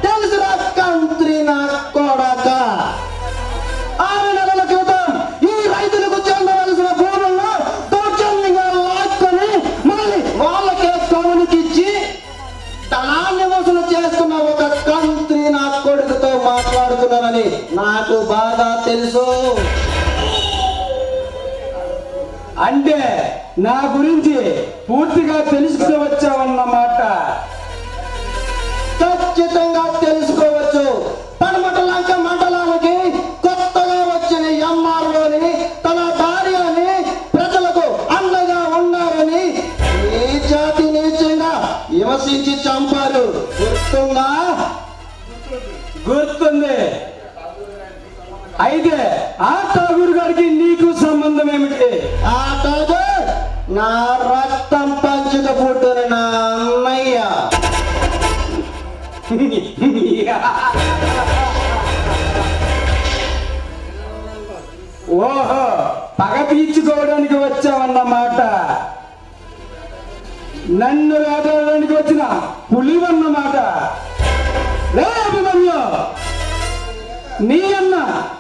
తెలుసురా కంత్రి నా కొడక. 6 నెలల క్రితం ఈ రైతులకు చెందవలసిన భూములను దౌర్జన్యంగా లాక్కొని మళ్ళీ వాళ్ళకే కౌలుకిచ్చి ధనాన్ని వసూలు చేస్తున్న ఒక కంత్రి నా కొడుకుతో మాట్లాడుతున్నానని నాకు బాగా తెలుసు. అంటే నా గురించి పూర్తిగా తెలుసుకుని వచ్చావన్నమాట. ఖచ్చితంగా తెలుసుకోవచ్చు. పడమట లంక మండలానికి కొత్తగా వచ్చిన ఎంఆర్ఓని తన భార్యని ప్రజలకు అండగా ఉన్నారని ఈ జాతి నీచంగా విమర్శించి చంపారు. గుర్తుందా? గుర్తుంది. అయితే ఆ ఠాగూర్ గారికి నీకు సంబంధం ఏమిటి? ఆ ఠాగూర్ నా రక్తం పంచుక పుట్టిన నా అన్నయ్య. ఓహో, పగ తీర్చుకోవడానికి వచ్చావన్నమాట. నన్ను వేటాడడానికి వచ్చిన పులివన్నమాట. లే అభిమన్యు, నీ అన్న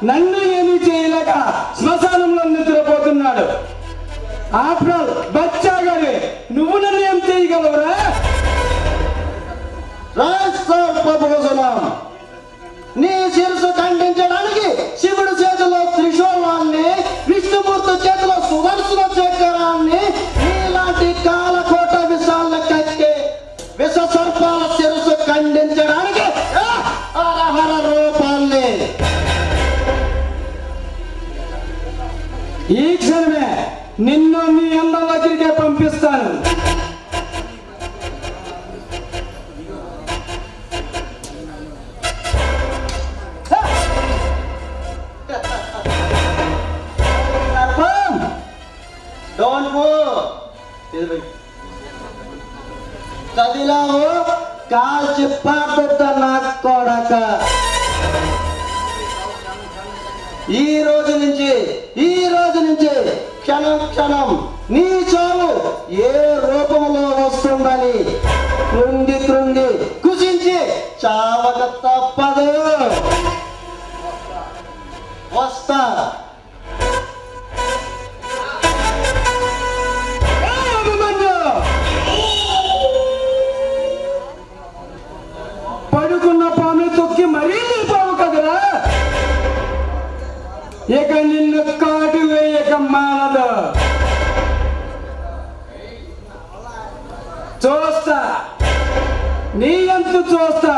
నన్ను ఏమీ చేయలేక శ్మశానంలో నిద్రపోతున్నాడు. ఆఫ్టర్ ఆల్ బచ్చా గారి నువ్వు నన్ను ఏం చేయగలవురా? రాష్ట్రభూషణం నీ శిరసు ఖండించడానికి శివుడి చేతిలో త్రిశూలాన్ని, విష్ణుమూర్తి చేతిలో సుదర్శన చక్రాన్ని, నీలాంటి కాలకోట విషాల కక్కే విష సర్పాల శిరసు ఖండించడానికి అరహర రూపాన్ని. ఈ క్షణమే నిన్ను నీ అన్న దగ్గరికే పంపిస్తాను. Don't move. కదిలావు కాల్చి పాడుతా నా కొడక. ఈ రోజు నుంచి క్షణం క్షణం నీ చావు ఏ రూపంలో వస్తుందని కృంగి కుషించి చావక తప్పదు. వస్తా. పడుకున్న పాము తొక్కి మరీ లేపావు కదరా. ఇక నిన్ను కాటు వేయక మానదు. చూస్తా, నీ అంతు చూస్తా.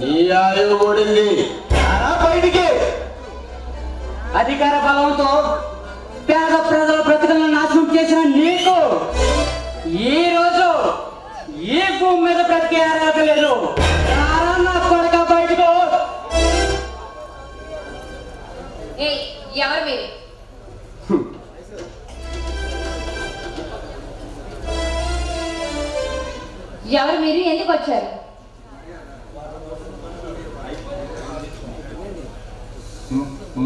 నీ ఆయువు ఓడింది. బయటికి అధికార బలంతో పేద ప్రజల బ్రతుకులను నాశనం చేసిన నీకు ఈ రోజు ఈ భూమి మీద బ్రతికే అర్హత లేదు. నా కొడుక బయటకు. ఎవరు మీరు? ఎవరు మీరు? ఎందుకు వచ్చారు?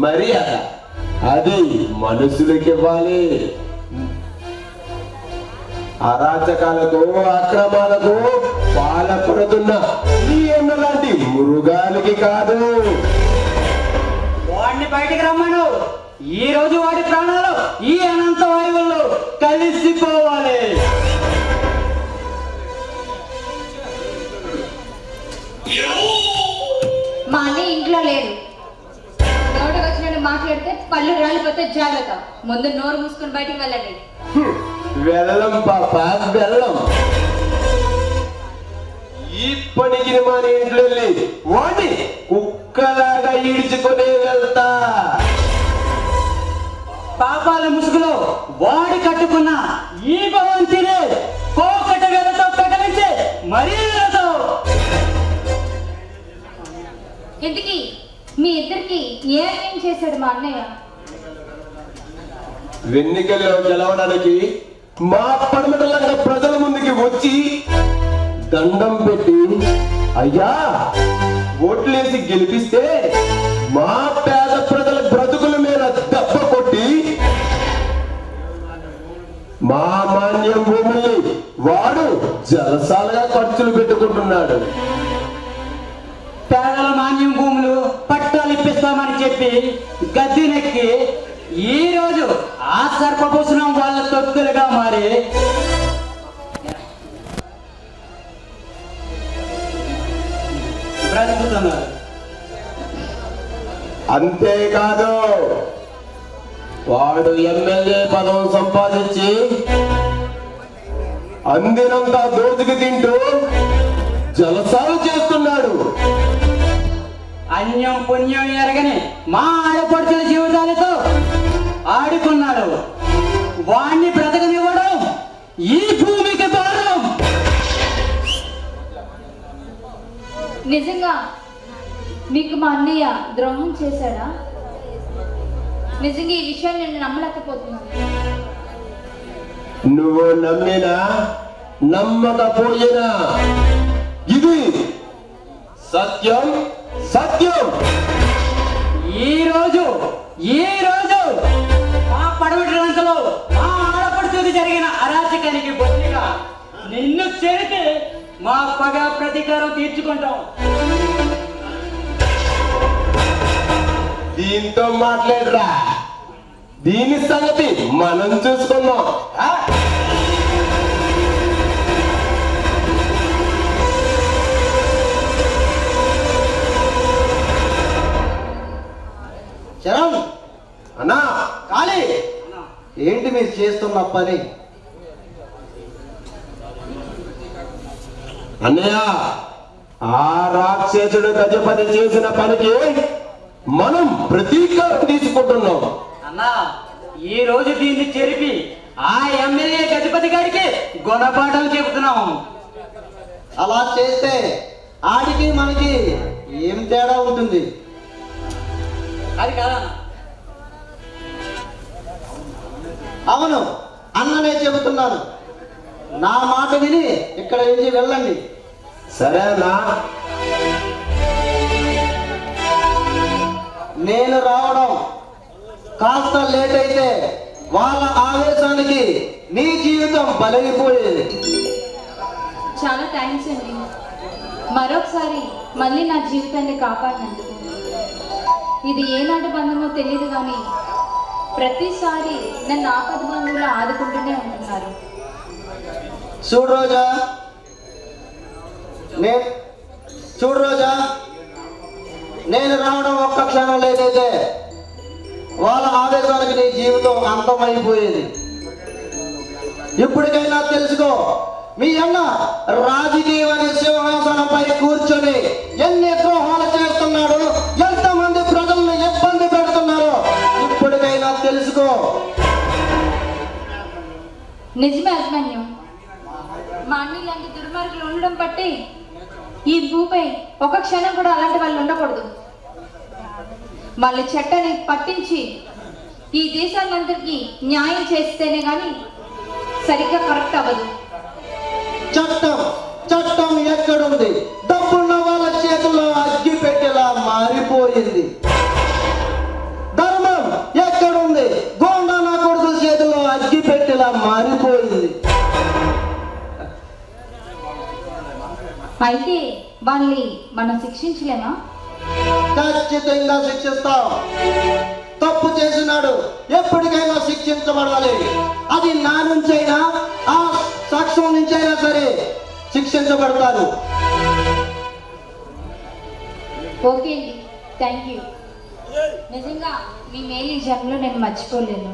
మర్యాద అది మనుషులకి ఇవ్వాలి. అరాచకాలకు అక్రమాలకు పాల్పడుతున్న ఈ లాంటి మృగాలకి కాదు. వాడిని బయటికి రమ్మను. ఈ రోజు వాడి ప్రాణాలు ఈ అనంత వాయువుల్లో కలిసిపోవాలి. మా అన్నయ్య ఇంట్లో లేడు. నోటికి వచ్చినట్టు మాట్లాడితే పళ్ళు రాలిపోతే జాగ్రత్త. ముందు నోరు మూసుకొని బయటికి వెళ్ళండి. వెళ్ళం పాప, వెళ్ళం. ఈ పనికి మన ఇంట్లో వెళ్ళి వాడిని కుక్కలాగా ఈడ్చుకునే వెళ్తా. పాపాల ముసుగులో వాడి కట్టుకున్న ఈ భవంతిని కోకట వేలతో పెకలించి మరీ ఇంతకీ మీ ఇద్దరికి ఏం చేశాడు మా అన్నయ్య? ఎన్నికల్లో గెలవడానికి మా పడమటలంగా ప్రజల ముందుకి వచ్చి దండం పెట్టి, అయ్యా ఓట్లేసి గెలిపిస్తే మా పేద ప్రజల బ్రతుకుల మీద దెబ్బ కొట్టి మా మాన్యం భూముల్ని వాడు జలసాలుగా ఖర్చులు పెట్టుకుంటున్నాడు. పేదల మాన్యం భూములు పట్టాలు ఇప్పిస్తామని చెప్పి గద్దెనెక్కి ఈ రోజు ఆ సర్పభూషణం వాళ్ళ తొత్తులుగా మారి బ్రతుకుతున్నారు. అంతేకాదు, వాడు ఎమ్మెల్యే పదం సంపాదించి అందినంత దోచుకు తింటూ జలసాలు చేస్తున్నాడు. అన్యం పుణ్యం ఎరగని మా ఆడపడుచుల జీవితాలతో ఆడుకున్నాడు. వాణ్ణి బ్రతకనివ్వడం ఈ భూమికి భారం. నిజంగా మీకు మా అన్నయ్య ద్రోహం చేశాడా? నిజంగా ఈ విషయాన్ని నేను నమ్మలేకపోతున్నాను. నువ్వు నమ్మినా నమ్మకపోయినా ఇది సత్యం, సత్యం. ఈ రోజు మా పడవటి లంకలో మా ఆడపడుచుకు జరిగిన అరాచకానికి బొత్తిగా నిన్ను చేరితే మా పగ ప్రతీకారం తీర్చుకుంటాం. దీంతో మాట్లాడరా, దీని సంగతి మనం చూసుకుందాం. చరణ్ అన్నా, కాళీ, ఏంటి మీరు చేస్తున్న పని? అన్నయ్య, ఆ రాక్షసుడు గజపతి చేసిన పనికి మనం ప్రతీకారం తీసుకుంటున్నాం. అన్నా, ఈ రోజు దీన్ని చెరిపి ఆ ఎమ్మెల్యే గజపతి గారికి గుణపాఠం చెబుతున్నాం. అలా చేస్తే ఆడికి మనకి ఏం తేడా ఉంటుంది? అది కాదన్నా. అవును, అన్ననే చెబుతున్నాను. నా మాట విని ఇక్కడ నుంచి వెళ్ళండి. సరేనా? నేను రావడం కాస్త లేట్ అయితే వాళ్ళ ఆవేశానికి నీ జీవితం బలైపోయేది. చాలా థ్యాంక్స్ అండి. మరొకసారి మళ్ళీ నా జీవితాన్ని కాపాడినందుకు. ఇది ఏనాటి బంధమో తెలియదు కానీ ప్రతిసారి నన్ను ఆపద బంధువులు ఆదుకుంటూనే ఉంటున్నారు. చూడు రోజా, నేను రావడం ఒక్క క్షణం లేదైతే వాళ్ళ ఆవేశానికి నీ జీవితం అంతమైపోయేది. ఇప్పటికైనా తెలుసుకో, మీ అన్న రాజకీయ సింహాసనంపై కూర్చొని ఎన్ని ద్రోహాలు చేస్తున్నాడు, ఎంతమంది ప్రజలను ఇబ్బంది పెడుతున్నారో ఇప్పటికైనా తెలుసుకో. నిజమే అభిమన్యం, మా అన్ని ఇలాంటి దుర్మార్గులు ఉండడం బట్టి ఈ భూపై ఒక క్షణం కూడా అలాంటి వాళ్ళు ఉండకూడదు. వాళ్ళ చట్టాన్ని పట్టించి ఈ దేశాలందరికీ న్యాయం చేస్తేనే కానీ సరిగ్గా కరెక్ట్ అవ్వదు. చట్టం ఎక్కడుంది? డబ్బున్న వాళ్ళ చేతుల్లో అగ్గి పెట్టేలా మారిపోయింది. ధర్మం ఎక్కడుంది? గోండా నా కొడుకుల చేతుల్లో అగ్గి పెట్టేలా మారిపోయింది. అయితే వాళ్ళని మనం శిక్షించలేమా? ఖచ్చితంగా శిక్షిస్తాం. తప్పు చేసినాడు ఎప్పటికైనా శిక్షించబడాలి. అది నా నుంచైనా ఆ సాక్ష్యం నుంచైనా సరే శిక్షించబడతారు. ఓకే అండి, థ్యాంక్ యూ. నిజంగా మీ మేలు ఈ జన్మలో నేను మర్చిపోలేను.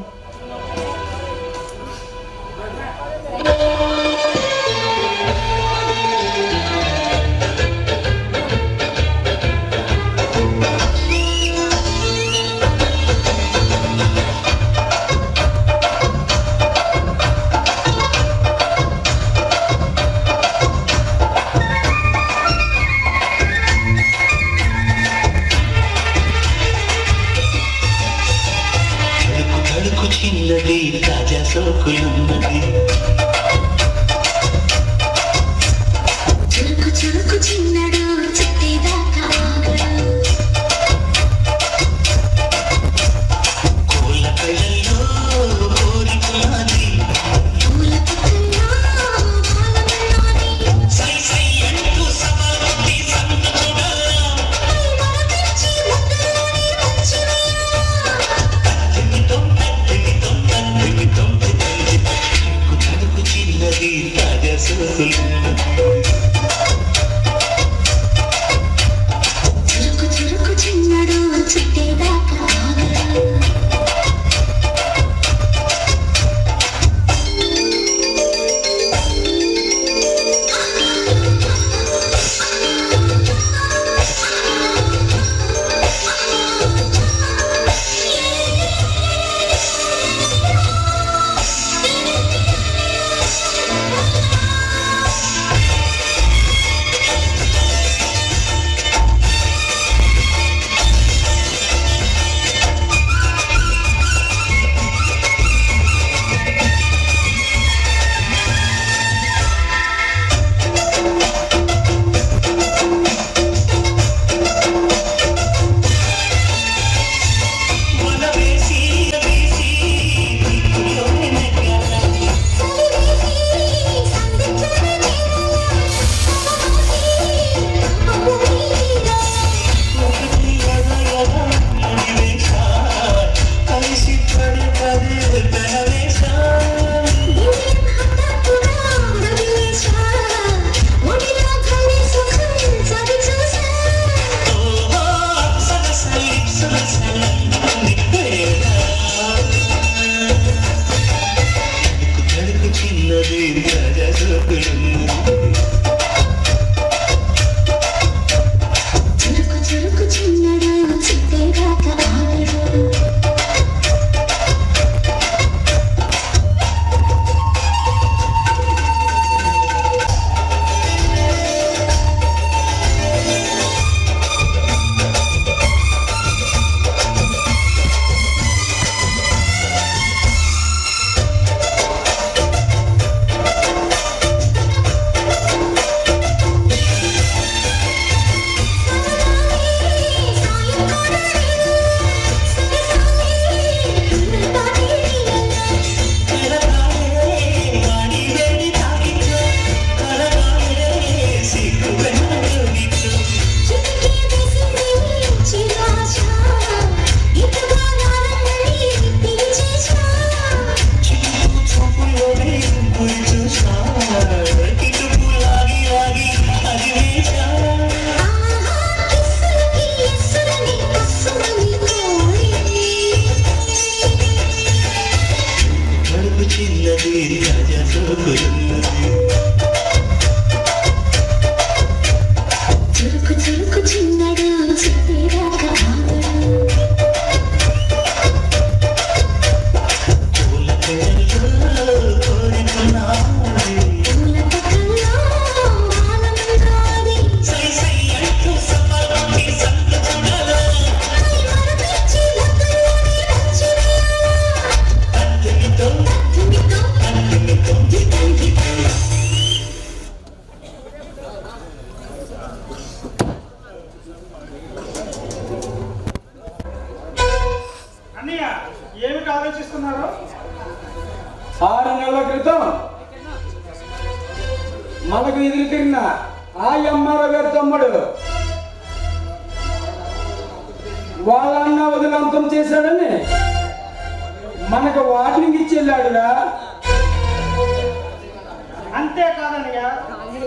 ఆలోచిస్తున్నారు? 6 నెలల క్రితం మనకు ఎదురు తిరిగిన ఆ ఎంఆర్ఓ గారి తమ్ముడు వాళ్ళ అన్న వదిలంతం చేశాడని మనకు వార్నింగ్ ఇచ్చి వెళ్ళాడుగా. అంతేకాదన్నయ్య,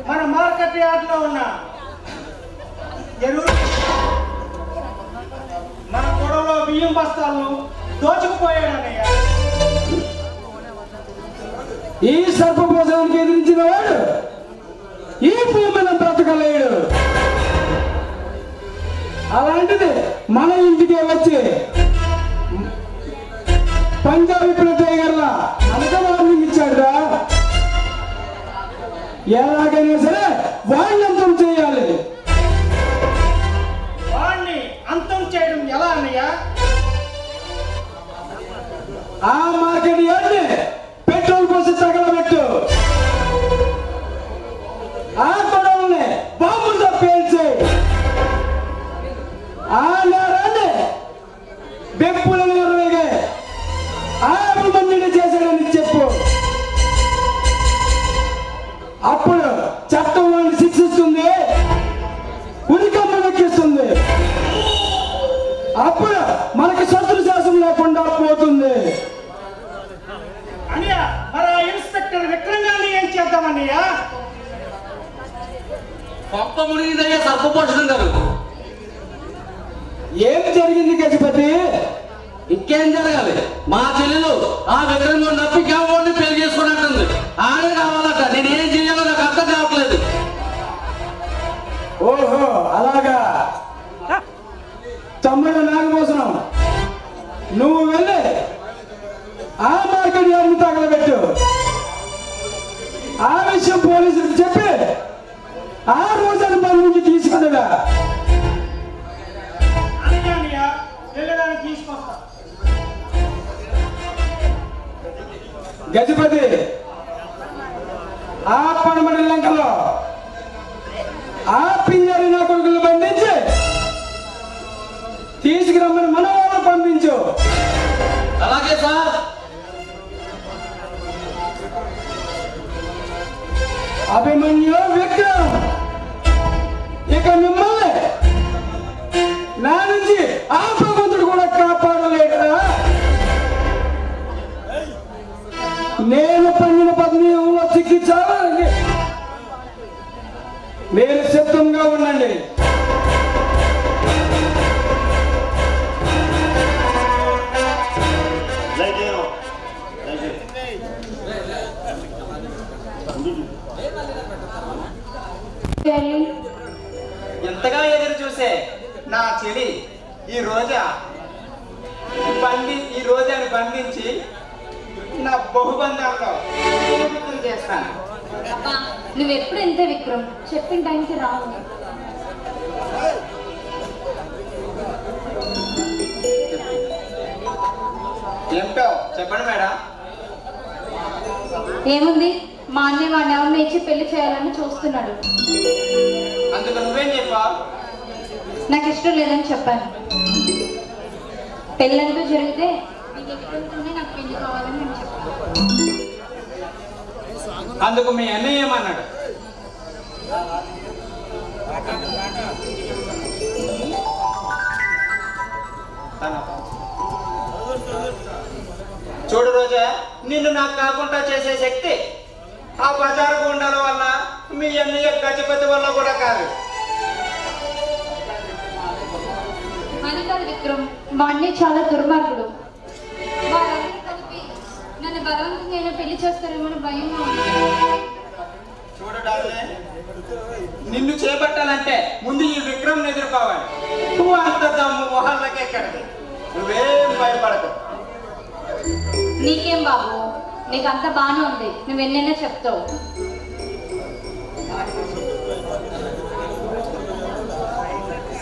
మన మార్కెట్ యార్డ్లో ఉన్న ఎరువులు మన గొడవలో బియ్యం బస్తాలను దోచుకుపోయాడన్నయ్య. ఈ సర్పపోషానికి ఎదిరించిన వాడు ఈ భూమిని బ్రతకలేడు. అలాంటిది మన ఇంటికి వచ్చి పంజాబీ టైగర్లా మనకు వార్నింగ్ ఇచ్చాడురా. ఎలాగైనా సరే వాడిని అంతం చేయాలి. వాడిని అంతం చేయడం ఎలా అన్నయ్య? ఆ మార్కెట్ యార్డ్ని పెట్రోల్ పోసి తగలబెట్టు. ఆ గొడవల్ని బాంబులతో పేల్చే. ఆ నేరాన్ని బెప్పులను ఎరవేగే ఆ అభిమన్యుడు చేశాడని చెప్పు. అప్పుడు చట్టం వాడిని శిక్షిస్తుంది, ఉరికమ్మ ఎక్కిస్తుంది. అప్పుడు మనకి శత్రు శాసనం లేకుండా పోతుంది. అన్నయ్య, మరి ఆ ఇన్స్పెక్టర్ విక్రమాన్ని ఏం చేద్దామన్నయ్య? పంప మునిగిందయ్యా సర్పపోషణం గారు. ఏం జరిగింది గజపతి? ఇంకేం జరగాలి? మా చెల్లెలు ఆ విగ్రహంలో నప్పి కావాలని పెళ్లి చేసుకున్నట్టుంది. ఆడే కావాలట. నేనేం చేయాలో నాకు అర్థం కావట్లేదు. ఓహో అలాగా. తమ్ముడు నాగభూషణం, నువ్వు వెళ్ళి ఆ మార్కెట్ యార్డ్ని తగలబెట్టు. ఆ విషయం పోలీసులకు చెప్పి ఆ రోజున మన నుంచి తీసుకునిరా. అన్నయ్య వెళ్ళడానికి తీసుకొస్తా. గజపతి, ఆ పడమటి లంకలో ఆ పింజారి నా కొడుకులు బంధించి తీసుకురమ్మని మన వాళ్ళు పంపించు. అలాగే సార్. అభిమన్యు విక్రమ్, ఇక మిమ్మల్ని నా నుంచి ఆ భగవంతుడు కూడా కాపాడలేడురా. నేను పన్నిన పద్మీయంలో చిక్కించాలని మీరు సిద్ధంగా ఉండండి. ఎంతగా ఎదురు చూసే నా చెలి ఈ రోజాను బంధించి నా బహుబంధాల్లో చేస్తాను. అబ్బా, నువ్వెప్పుడు ఇంతే విక్రమ్, చెప్పిన టైంకి రావు. ఏమిటో చెప్పండి మేడం. ఏముంది, మా అన్నయ్య వాడిని ఎవరిని ఇచ్చి పెళ్లి చేయాలని చూస్తున్నాడు. అందుకు నువ్వేం చెప్పావు? నాకు ఇష్టం లేదని చెప్పాను. పెళ్ళంటూ జరిగితే నీ దగ్గరతోనే నాకు పెళ్లి కావాలని నేను చెప్పాను. అందుకు మీ అన్నయ్య ఏమన్నాడు? చూడు రోజా, నిన్ను నాకు కాకుండా చేసే శక్తి ఆ బజారు గుండాల వల్ల, మీ అన్నయ్య గజపతి వల్ల కూడా కాదు. అది కాదు విక్రమ్, మా అన్నయ్య చాలా దుర్మార్గుడు. వారందరూ కలిపి నన్ను బలవంతంగా పెళ్లి చేస్తారేమో భయంగా ఉంది. చూడు డార్లింగ్, నిన్ను చేపట్టాలంటే ముందు ఈ విక్రమ్ ఎదుర్కోవాలి. నువ్వు అంత దమ్ము మొహాలకెక్కడికి, నువ్వేం భయపడకు. నీకేం బాబు, నీకు అంత బాగానే ఉంది, నువ్వు ఎన్నైనా చెప్తావు.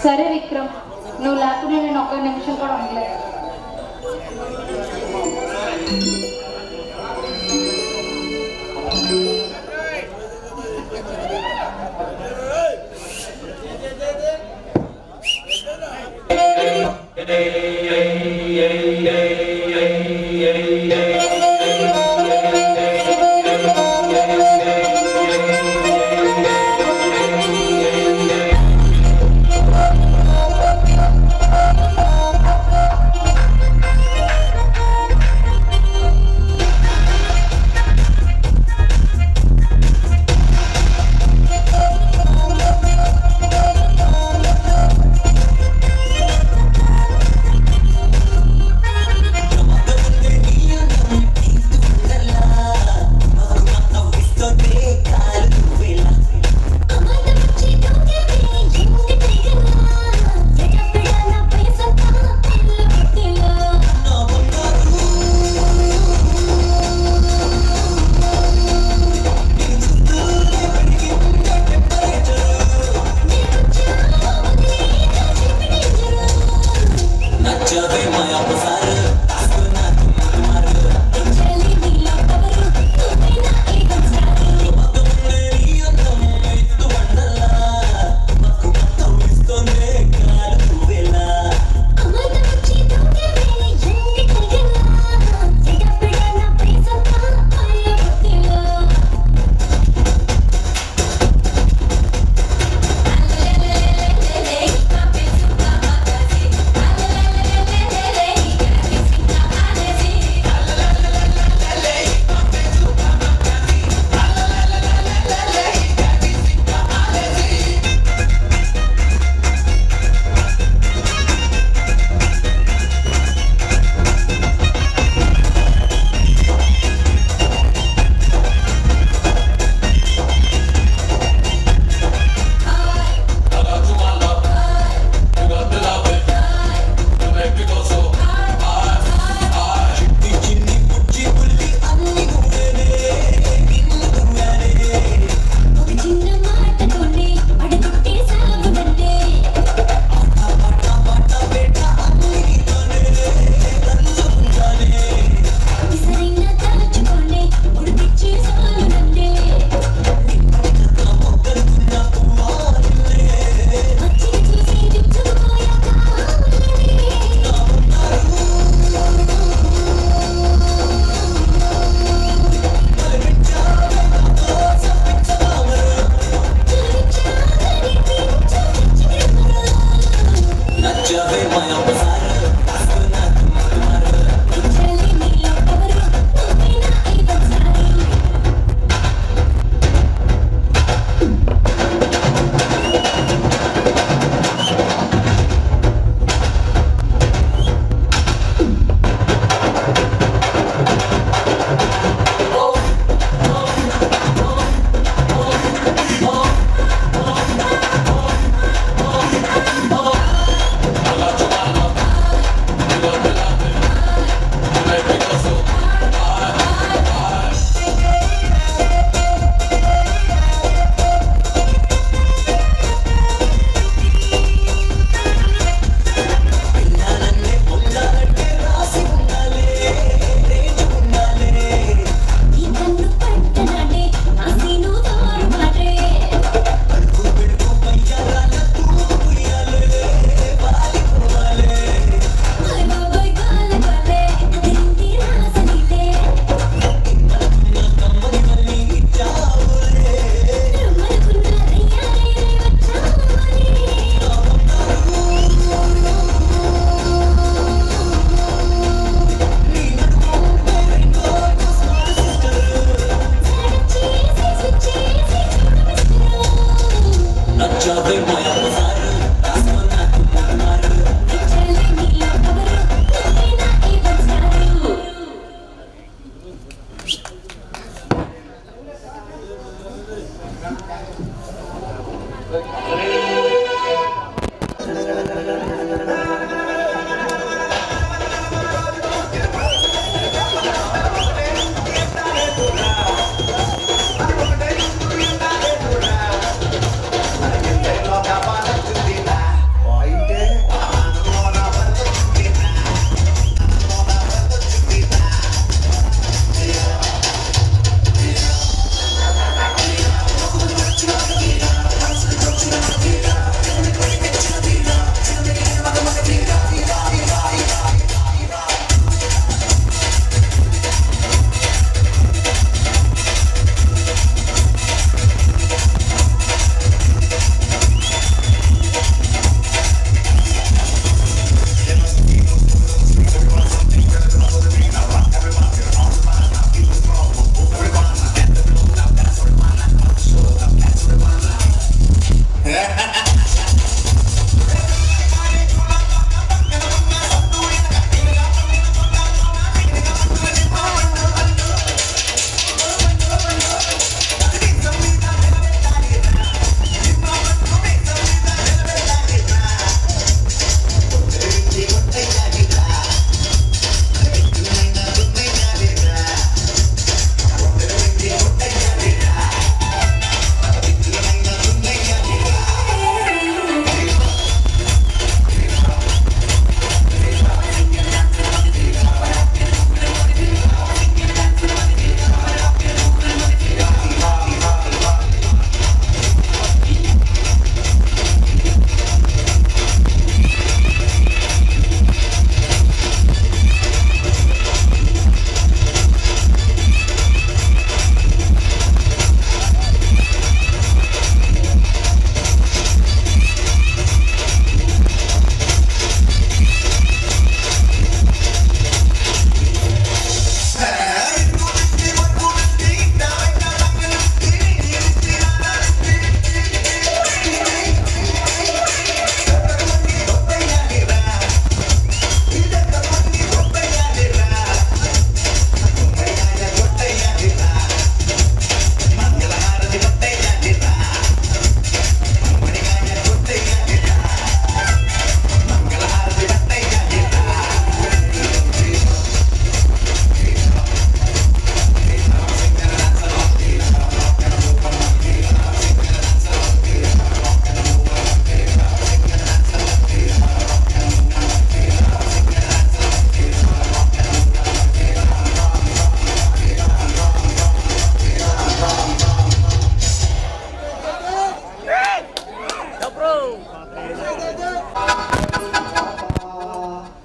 సరే విక్రమ్, నువ్వు లేకుండా నేను ఒక్క నిమిషం కూడా ఉండలేదు.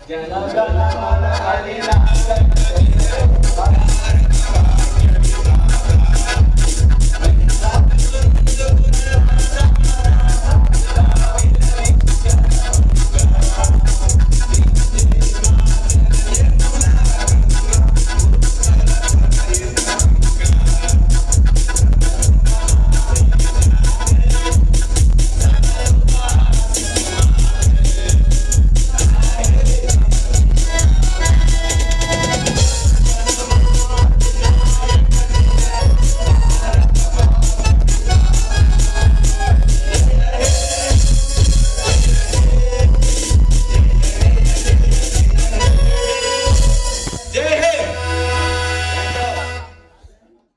జనగణమన అధినాయక